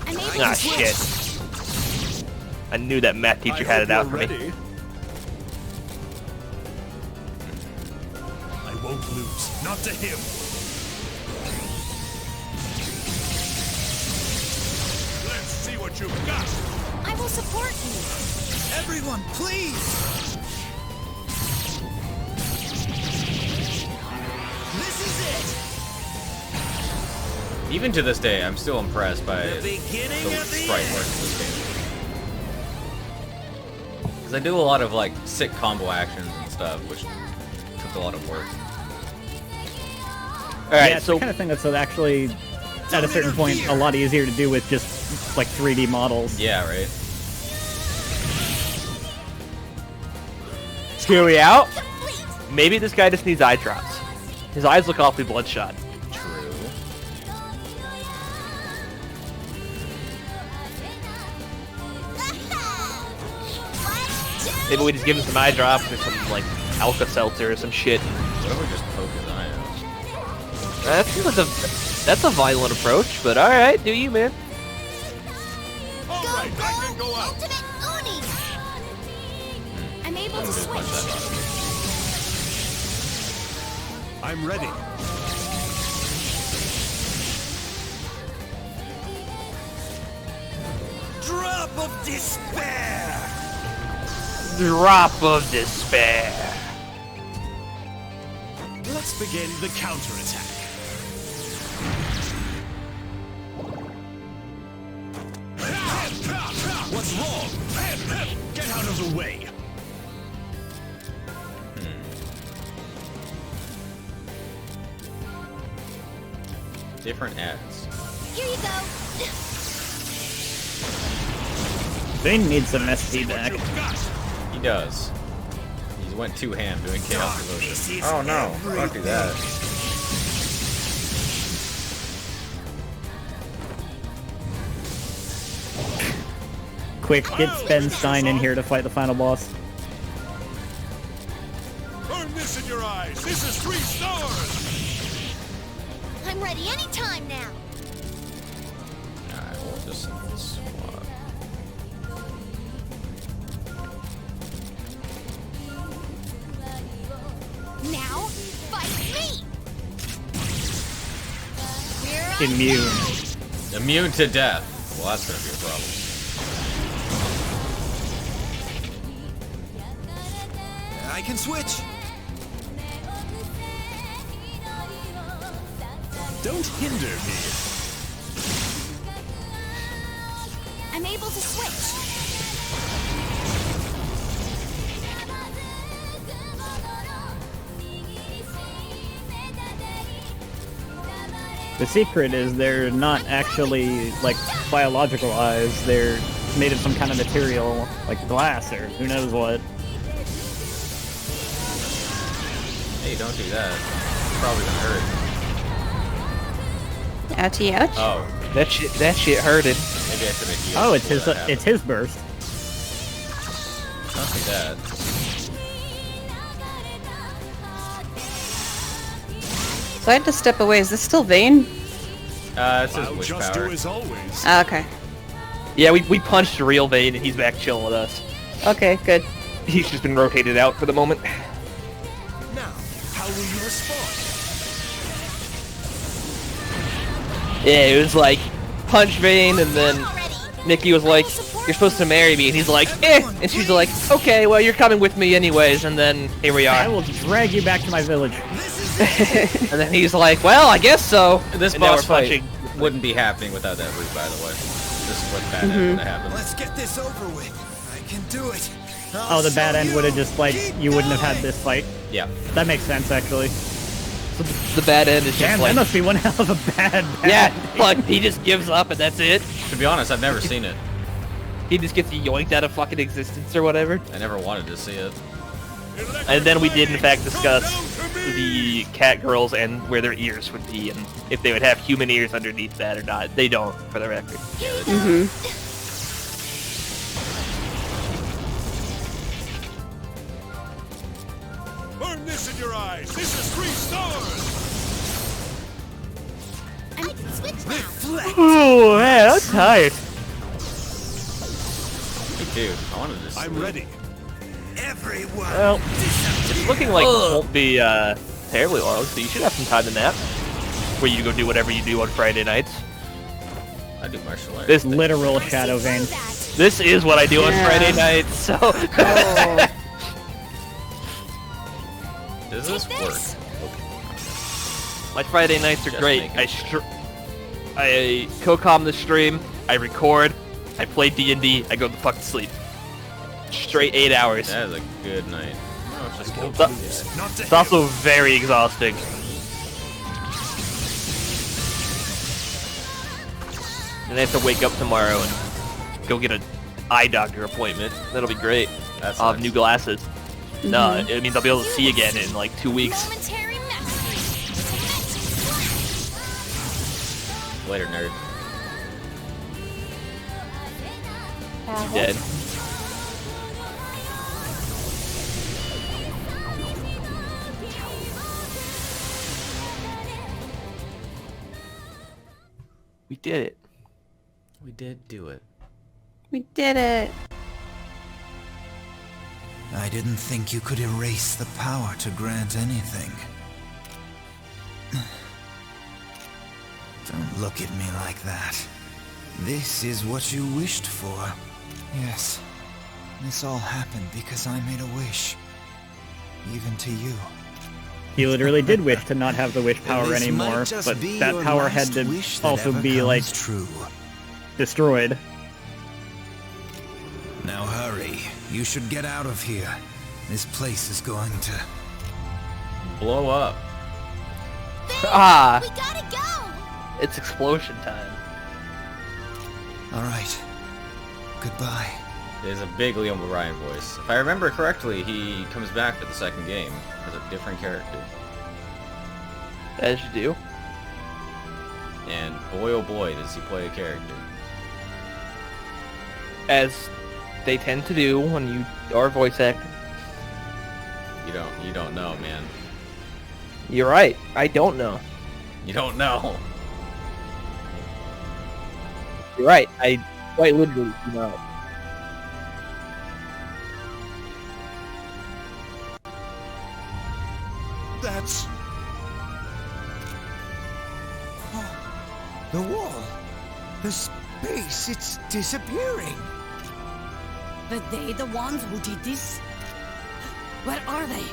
I'm able Ah, to switch. shit. I knew that math teacher had it out for me. I won't lose. Not to him. Let's see what you've got. I will support you. Everyone, please. This is it. Even to this day, I'm still impressed by The the beginning of the sprite work end. of this game. Because I do a lot of like sick combo actions and stuff, which took a lot of work. Alright, Yeah, it's so... the kind of thing that's actually, at a certain point, a lot easier to do with just like 3D models. Yeah, right? Hear we out? Complete. Maybe this guy just needs eye drops. His eyes look awfully bloodshot. True. Maybe we just give him some eye drops or some like Alka-Seltzer or some shit. What if we just poke his eye out? That's a violent approach, but all right, do you, man? Go, go, ultimate Uni! I'm able to Just punch that switch. button. I'm ready. Drop of despair! Drop of despair. Let's begin the counterattack. What's wrong? Get out of the way. Different ads. Here you go. Vayne needs some SP back. He does. He went too ham doing chaos devotion. Oh no! Don't do that. Quick, get Spenstein in here to fight the final boss. Burn this in your eyes. This is 3 stars. I'm ready anytime now. Alright, we'll just swap. Now, fight me! We're on Immune. Immune to death. Well, that's gonna be a problem. I can switch. Don't hinder me. I'm able to switch. The secret is they're not actually, like, biological eyes. They're made of some kind of material, like glass or who knows what. Hey, don't do that. It's probably gonna hurt. Ouchie, ouch. Oh, That shit hurted. maybe I should have healed. Oh, it's before his that it's his burst. happened. Don't do that. So I had to step away. Is this still Vayne? It's his I'll wish just power. do as always. Ah, okay. Yeah, we punched the real Vayne and he's back chilling with us. Okay, good. He's just been rotated out for the moment. Now, how will you respond? Yeah, it was like punch Vayne and then Nikki was like, "You're supposed to marry me," and he's like, "Eh," and she's like, "Okay, well you're coming with me anyways," and then here we I are. will drag you back to my village. And then he's like, "Well, I guess so." This And now boss we're fight punching. wouldn't be happening without that route, by the way. This is what bad end would have happened. Let's get this over with. I can do it. Oh, the bad end would have just, like, you wouldn't have had this fight. Yeah. That makes sense, actually. The bad end is just Damn, like, that must be one hell of a bad yeah, like he just gives up and that's it. To be honest, I've never seen it. He just gets yoinked out of fucking existence or whatever. I never wanted to see it. And then we did in fact discuss the cat girls and where their ears would be and if they would have human ears underneath that or not. They don't, for the record. Burn this in your eyes. This is 3 stars. I can switch now. Oh man, I'm tired. Me too. I wanted to see I'm ready. Everyone. Well, it's looking like it won't be terribly long, so you should have some time to nap. Where you go do whatever you do on Friday nights. I do martial arts. This Literal Shadow Vayne. this is what I do on Yeah. Friday nights, so Oh. Does this work? my Friday nights are Just great. making I co-com the stream, I record, I play D&D, I go the fuck to sleep. Straight 8 hours. That is a good night. Oh, it's just kill It's, two guys. Not to it's also very exhausting. And I have to wake up tomorrow and go get an eye doctor appointment. That'll be great. That's I'll have nice. new glasses. No, it means I'll be able to see again in like 2 weeks. Momentary mastery. Later, nerd. Dead. did it. We did do it. We did it. I didn't think you could erase the power to grant anything. Don't look at me like that. This is what you wished for. Yes. This all happened because I made a wish. Even to you. He literally did wish to not have the wish power This anymore, might just but be that your power last had to wish that also ever be, like, comes true. destroyed. Now hurry. You should get out of here. This place is going to... Blow up. Ah! We gotta go! It's explosion time. Alright. Goodbye. There's a big Liam O'Brien voice. If I remember correctly, he comes back for the second game as a different character. As you do. And boy oh boy does he play a character. As they tend to do when you are voice acting. You don't know, man. You're right. I don't know. You don't know. You're right. I quite literally do not. That's... The wall. The space, it's disappearing. Were they the ones who did this? Where are they?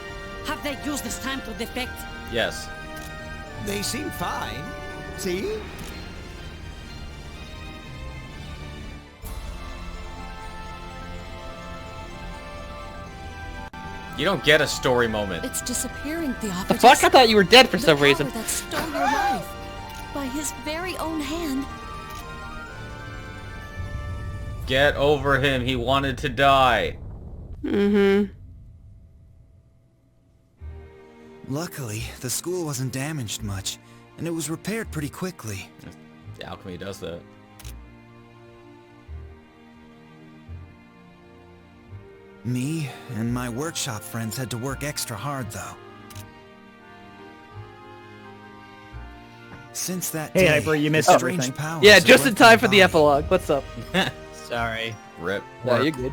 Have they used this time to defect? Yes. They seem fine. See? You don't get a story moment. It's disappearing, The Theophilus. fuck? I thought you were dead for some reason. That stole your life. By his very own hand. Get over him. He wanted to die. Mm-hmm. Luckily, the school wasn't damaged much, and it was repaired pretty quickly. Alchemy does that. Me and my workshop friends had to work extra hard, though. Since that Hey, day, Hyper, you missed the everything. strange powers Yeah, have just in left time my for the body. epilogue. What's up? Sorry. Rip. No, you're good.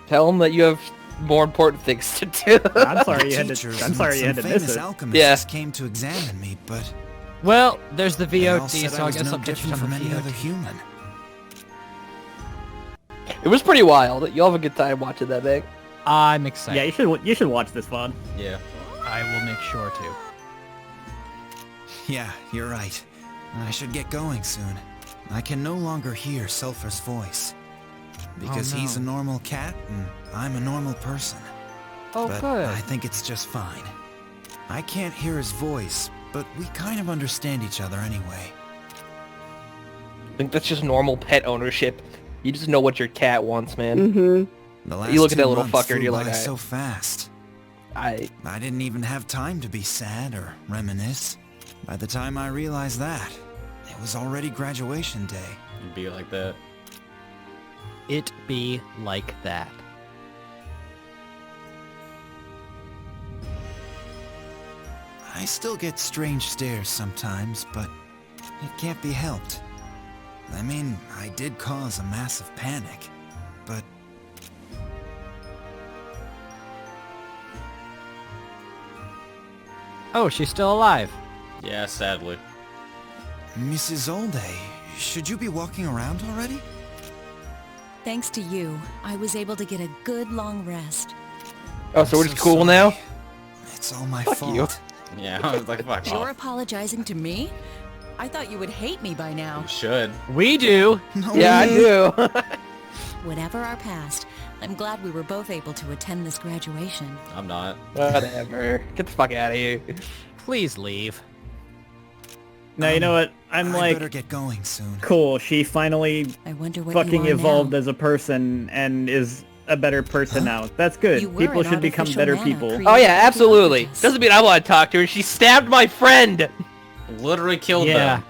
Tell him that you have more important things to do. I'm sorry you had Teachers to. I'm and sorry you some had to miss famous it. alchemists Yeah. came to examine me, but Well, there's the they all VOD, said so I was guess no I'll catch you different on from the any other VOD. human. It was pretty wild. You'll have a good time watching that thing. I'm excited. Yeah, you should watch this one. Yeah. I will make sure to. Yeah, you're right. I should get going soon. I can no longer hear Sulphur's voice. Because he's a no. normal cat, and I'm a normal person. Oh, But good. I think it's just fine. I can't hear his voice, but we kind of understand each other anyway. I think that's just normal pet ownership. You just know what your cat wants, man. Mm-hmm. The last You look at that 2 little months fucker and flew you're like, by "Alright." so fast. I I didn't even have time to be sad or reminisce. By the time I realized that, it was already graduation day. It'd be like that. It be like that. I still get strange stares sometimes, but it can't be helped. I mean, I did cause a massive panic, but... Oh, she's still alive. Yeah, sadly. Mrs. Olday, should you be walking around already? Thanks to you, I was able to get a good long rest. Oh, so we're I'm just so cool sorry. now? It's all my Fuck fault. you. Yeah, I was like, fuck You're off. apologizing to me? I thought you would hate me by now. You should. We do. No, Yeah, I do. Whatever our past, I'm glad we were both able to attend this graduation. I'm not. Whatever. Get the fuck out of here. Please leave. Now you know what? I'm I like, better get going soon. cool. She finally I wonder what fucking you are evolved now. as a person and is a better person now. That's good. You were People an should become artificial better mana people. created Oh yeah, by absolutely. Theophilus. Doesn't mean I want to talk to her. She stabbed my friend. Literally killed Yeah.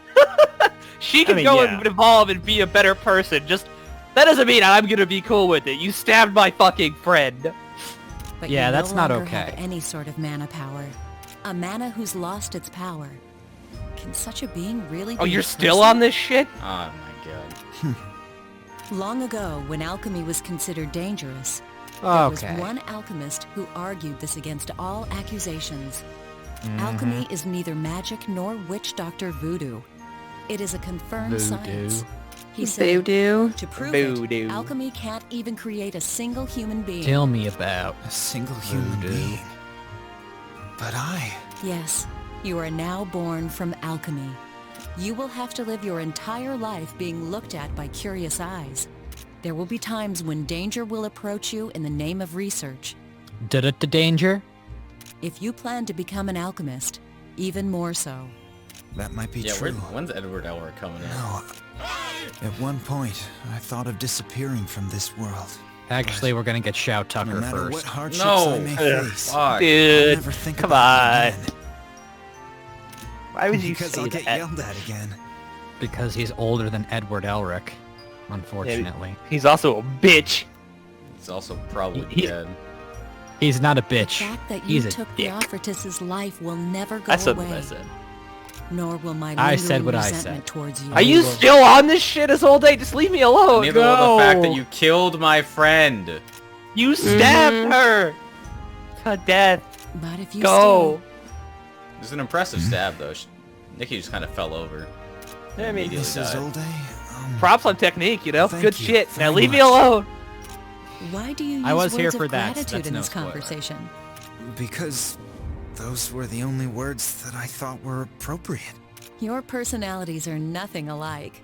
them. She can mean, go yeah. and evolve and be a better person. Just that doesn't mean I'm gonna be cool with it. You stabbed my fucking friend. But Yeah, you that's no not longer okay. have any sort of mana power. A mana who's lost its power. Can such a being really be Oh, you're a still person? on this shit? Oh my god. Long ago, when alchemy was considered dangerous, there was Okay. one alchemist who argued this against all accusations. Alchemy is neither magic nor witch doctor voodoo. It is a confirmed Voodoo. science. He said, Voodoo. to prove Voodoo. it, alchemy can't even create a single human being. Tell me about A single human Voodoo. being. But Yes, you are now born from alchemy. You will have to live your entire life being looked at by curious eyes. There will be times when danger will approach you in the name of research. danger. If you plan to become an alchemist, even more so. that might be Yeah, true. when's Edward Elric coming in? No. At one point, I thought of disappearing from this world. Actually, we're gonna get Shao No Tucker matter what first. hardships No. I may Ugh. face, Fuck. I'll Dude, never think come about it on. again. Why would you Because say I'll get that? yelled at again. Because he's older than Edward Elric, unfortunately. He's also a bitch. He's also probably He- dead. He's not a The bitch. fact that He's you a took dick. Theophrastus's life will never go I said away. what I said. Nor will my I lingering said what I resentment said. towards you. Are you still on this shit this whole day? Just leave me alone. Neither will the fact that No. you killed my friend. You stabbed her to death. But if you Go. It was an impressive stab, though. Nikki just kind of fell over. I mean, Immediately Mrs. died. Olde, props on technique, you know? Thank Good you shit. Now very leave me much. alone. Why do you use I was words here of for that, so gratitude that's in no this spoiler. conversation? because those were the only words that I thought were appropriate. Your personalities are nothing alike.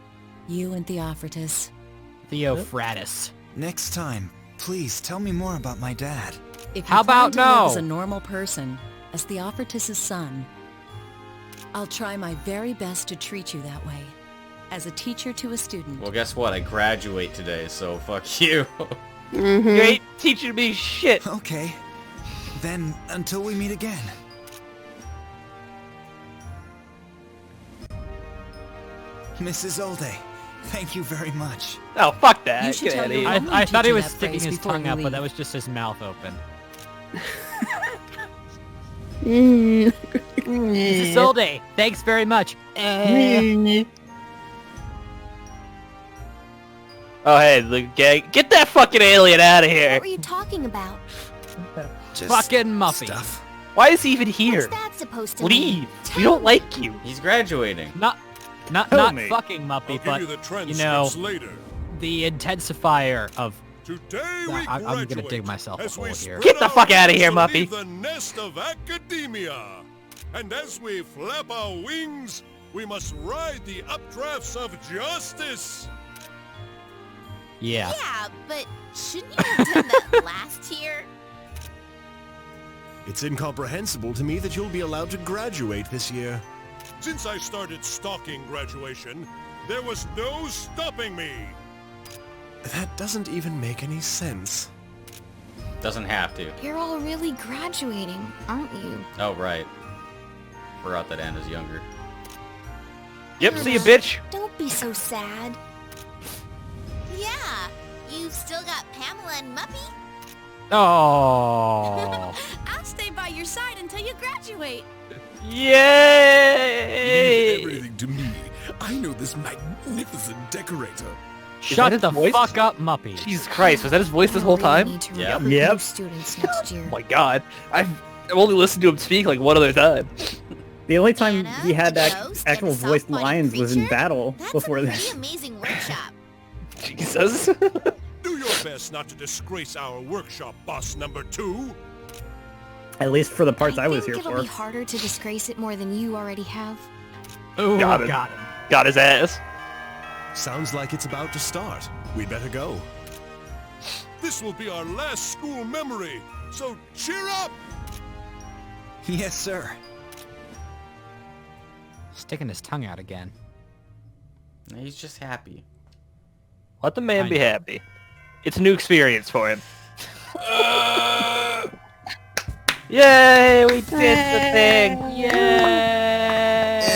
You and Theophrastus. Theophrastus. Next time, please tell me more about my dad. If How you plan about to live no? as a normal person, as Theophrastus's son, I'll try my very best to treat you that way. As a teacher to a student. Well, guess what? I graduate today, so fuck you. You ain't teaching me shit. Okay. Then, until we meet again. Mrs. Olde, thank you very much. Oh, fuck that. You should Get tell out of your here. own I thought he teacher was that sticking phrase his before tongue you out, but that leave. was just his mouth open. Mrs. Solday, thanks very much. Oh, hey, the gang. Get that fucking alien out of here. What were you talking about? Just Fucking Muffy. stuff. Why is he even here? What's that supposed to Leave. mean? We don't like you. He's graduating. Not Tell me. fucking Muppy, I'll but give you the transcripts you know, later. the intensifier of. Today we I'm gonna graduate dig myself a as we hole here. spread Get the our fuck outta wings here, to Muppy. leave the nest of academia. And as we flap our wings, we must ride the updrafts of justice. Yeah. Yeah, but shouldn't you have done that last year? It's incomprehensible to me that you'll be allowed to graduate this year. Since I started stalking graduation, there was no stopping me. That doesn't even make any sense. Doesn't have to. You're all really graduating, aren't you? Oh, right. Forgot that Anna's younger. Yep, see you, bitch. Don't be so sad. Yeah, you've still got Pamela and Muppy? Oh. I'll stay by your side until you graduate. Yay! Everything to me. I know this magnificent decorator. Shut his the voice? fuck up, Muppy. Jesus Christ, was that his voice this whole time? Need to Yep. recruit Yep. new students next year. Oh my god. I've only listened to him speak like one other time. The only time Anna, he had Ghost, actual and voiced soft-bodied lines was in creature? battle That's before a this. pretty amazing workshop. Jesus. Do your best not to disgrace our workshop, boss number 2. At least for the parts I was here it'll for. be harder to disgrace it more than you already have. Ooh, Got him. got him. Got his ass. Sounds like it's about to start. We'd better go. This will be our last school memory, so cheer up! Yes, sir. Sticking his tongue out again. He's just happy. Let the man I be know. happy. It's a new experience for him. Yay! We did the thing! Yay!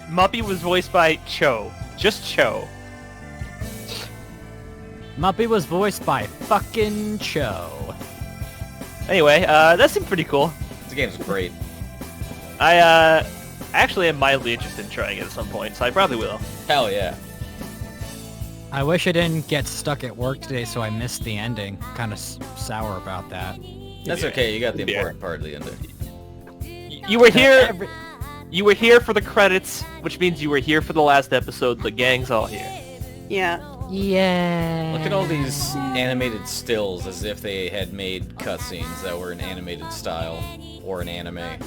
Muppy was voiced by Cho. Just Cho. Muppy was voiced by fucking Cho. Anyway, that seemed pretty cool. This game's great. I actually am mildly interested in trying it at some point, so I probably will. Hell yeah. I wish I didn't get stuck at work today, so I missed the ending. Kind of sour about that. That's okay. You got the important part of the ending. You were here. You were here for the credits, which means you were here for the last episode. The gang's all here. Yeah. Yeah. Look at all these animated stills as if they had made cutscenes that were in animated style or an anime.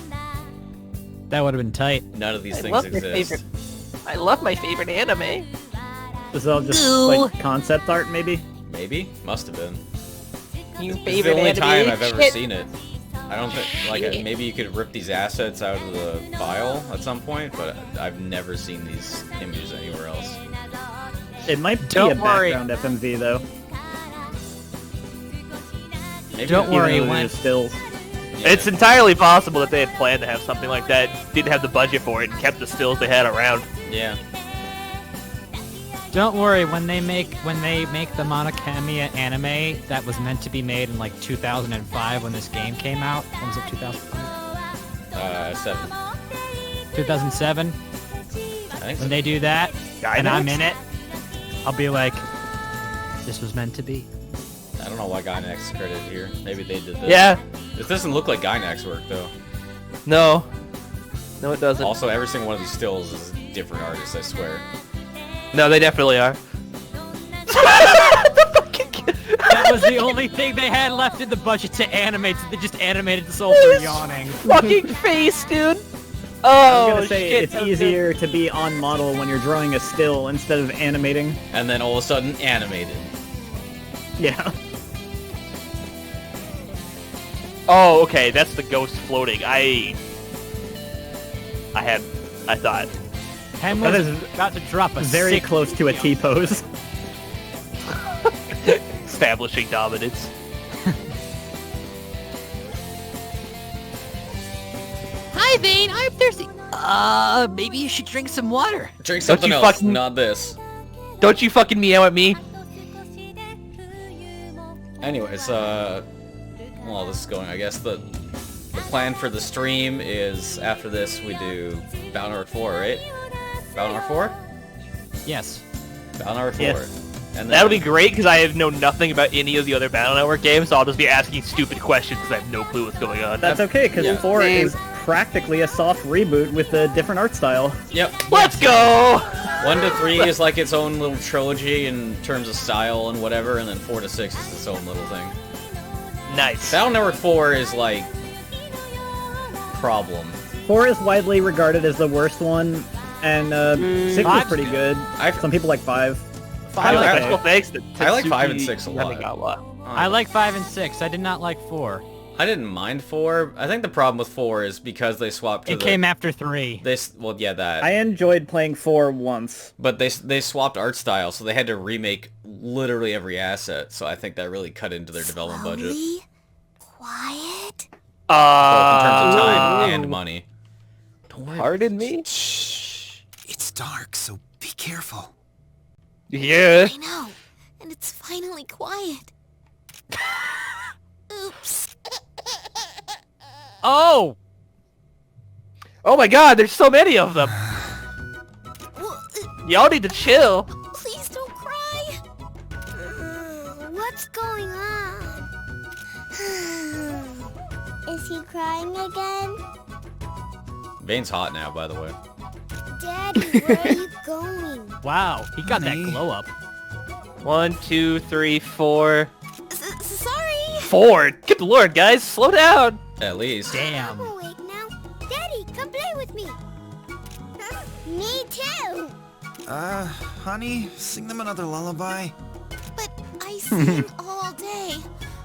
That would have been tight. None of these things exist. I love my favorite anime. This is all just like concept art, maybe? Maybe? Must have been. You This is the only time I've ever seen it. I don't think, like, maybe you could rip these assets out of the file at some point, but I've never seen these images anywhere else. It might be Don't a worry. background FMV, though. Maybe Don't worry, Even though when they're stills. It's entirely possible that they had planned to have something like that, didn't have the budget for it, and kept the stills they had around. Yeah. Don't worry, when they make the Khemia anime that was meant to be made in like 2005 when this game came out. When was it 2005? 7. 2007. I think so. When they do that, and Gynax? I'm in it, I'll be like, this was meant to be. I don't know why Gynax is credited here. Maybe they did this. Yeah. This doesn't look like Gynax work, though. No. No, it doesn't. Also, every single one of these stills is a different artist, I swear. No, they definitely are. That was the only thing they had left in the budget to animate, so they just animated the soldier yawning. Fucking face, dude. I Oh, was gonna say, shit. it's easier to be on model when you're drawing a still instead of animating. And then all of a sudden, animated. Yeah. Oh, okay, that's the ghost floating. I thought. Hem That was is about to drop a Very sick close to a video. T-pose. Establishing dominance. Hi, Vane. I'm thirsty. Maybe you should drink some water. Drink something you else, fucking- not this. Don't you fucking meow at me. Anyways, well, this is going, I guess the plan for the stream is after this we do Bound Arc 4, right? Bound Arc 4? Yes. Bound Arc 4. Yes. And then, That'll be great because I know nothing about any of the other Battle Network games, so I'll just be asking stupid questions because I have no clue what's going on. That's okay, because Yeah. 4 is practically a soft reboot with a different art style. Yep. Let's go! 1 to 3 is like its own little trilogy in terms of style and whatever, and then 4 to 6 is its own little thing. Nice. Battle Network 4 is like... problem. 4 is widely regarded as the worst one, and 6 is Five's pretty good. Some people like 5. I like- Special thanks to I like Tetsuki 5 and 6 a lot. Yamagawa. I like 5 and 6. I did not like 4. I didn't mind 4. I think the problem with 4 is because they swapped to It came after 3. Well, yeah, that. I enjoyed playing 4 once. But they swapped art style, so they had to remake literally every asset. So I think that really cut into their development budget, Slowly, quiet. both in terms of time and money. Pardon me? Shh. It's dark, so be careful. Yeah. I know, and it's finally quiet. Oops. Oh! Oh my god, there's so many of them. Well, Y'all need to chill. please don't cry. What's going on? Is he crying again? Vane's hot now, by the way. Daddy, where are you going? Wow, he got that Honey. glow up. 1, 2, 3, 4. Sorry. 4. Good lord, guys, slow down. At least. Damn. I'm awake now. Daddy, come play with me. Me too. Honey, sing them another lullaby. But I sing all day.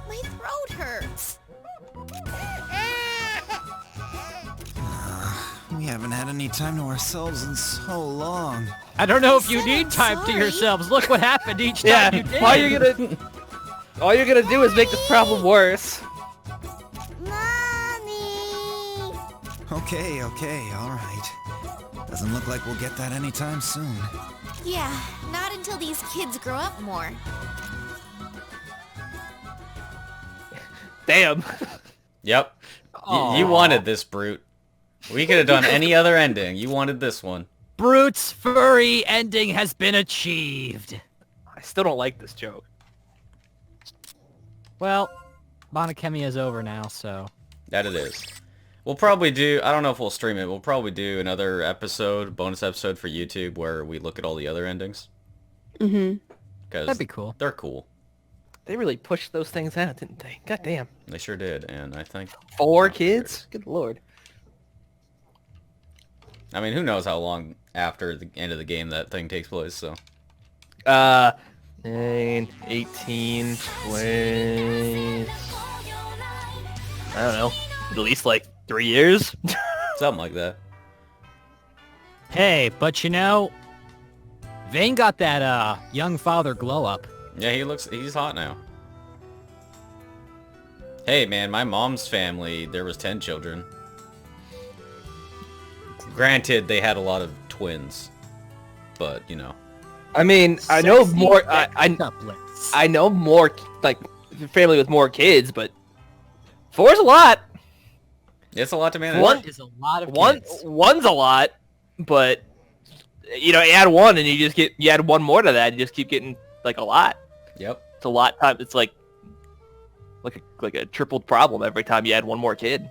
My throat hurts. We haven't had any time to ourselves in so long. I don't know if you said need I'm time to sorry. yourselves. Look what happened each time Yeah, you did. all you're gonna do is make this problem worse. Mommy. Okay, alright. Doesn't look like we'll get that anytime soon. Yeah, not until these kids grow up more. Damn. Yep. You wanted this, Brute. We could have done any other ending. You wanted this one. Brute's furry ending has been achieved. I still don't like this joke. Well, Monokemia is over now, so... That it is. We'll probably do... I don't know if we'll stream it. We'll probably do another episode, bonus episode for YouTube, where we look at all the other endings. Mm-hmm. That'd be cool. They're cool. They really pushed those things out, didn't they? God damn. They sure did, and I think... 4 kids? Good lord. I mean, who knows how long after the end of the game that thing takes place, so... 9, 18, 20... I don't know. At least like 3 years? Something like that. Hey, but you know... Vane got that, young father glow up. Yeah, he's hot now. Hey, man, my mom's family, there was 10 children. Granted, they had a lot of twins. But, you know. I mean, I know more... I know more, like, family with more kids, but... 4 is a lot. It's a lot to manage. One is a lot of kids. One's a lot, but... You know, you add 1 and you add 1 more to that, you just keep getting, like, a lot. Yep. It's a lot time. It's like a tripled problem every time you add 1 more kid.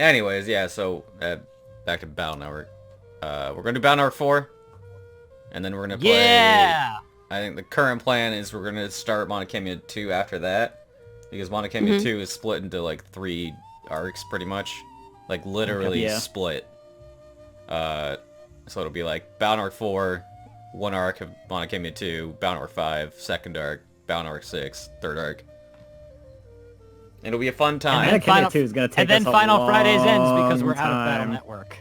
Anyways, yeah, so back to Battle Network. We're going to do Battle Network 4. And then we're going to play... Yeah! I think the current plan is we're going to start Monokemia 2 after that. Because Monokemia 2 is split into, like, 3 arcs, pretty much. Like, literally split. So it'll be like Battle Network 4, 1 arc of Monokemia 2, Battle Network 5, 2nd arc, Battle Network 6, 3rd arc. It'll be a fun time. And then Final Fridays ends because we're out of Battle time. Network.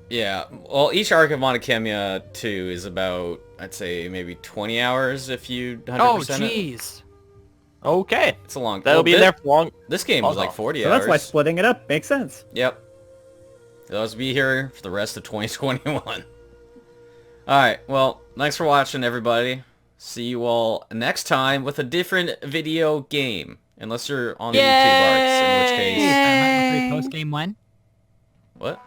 Yeah, well, each arc of Monokemia 2 is about, I'd say, maybe 20 hours if you 100% Oh, it. jeez. Okay. It's a long... That'll be in there for long... This game was like 40 so hours. that's why splitting it up makes sense. Yep. Those be here for the rest of 2021. Alright, well, thanks for watching, everybody. See you all next time with a different video game. Unless you're on the YouTube arcs, in which case... Post-game when? What?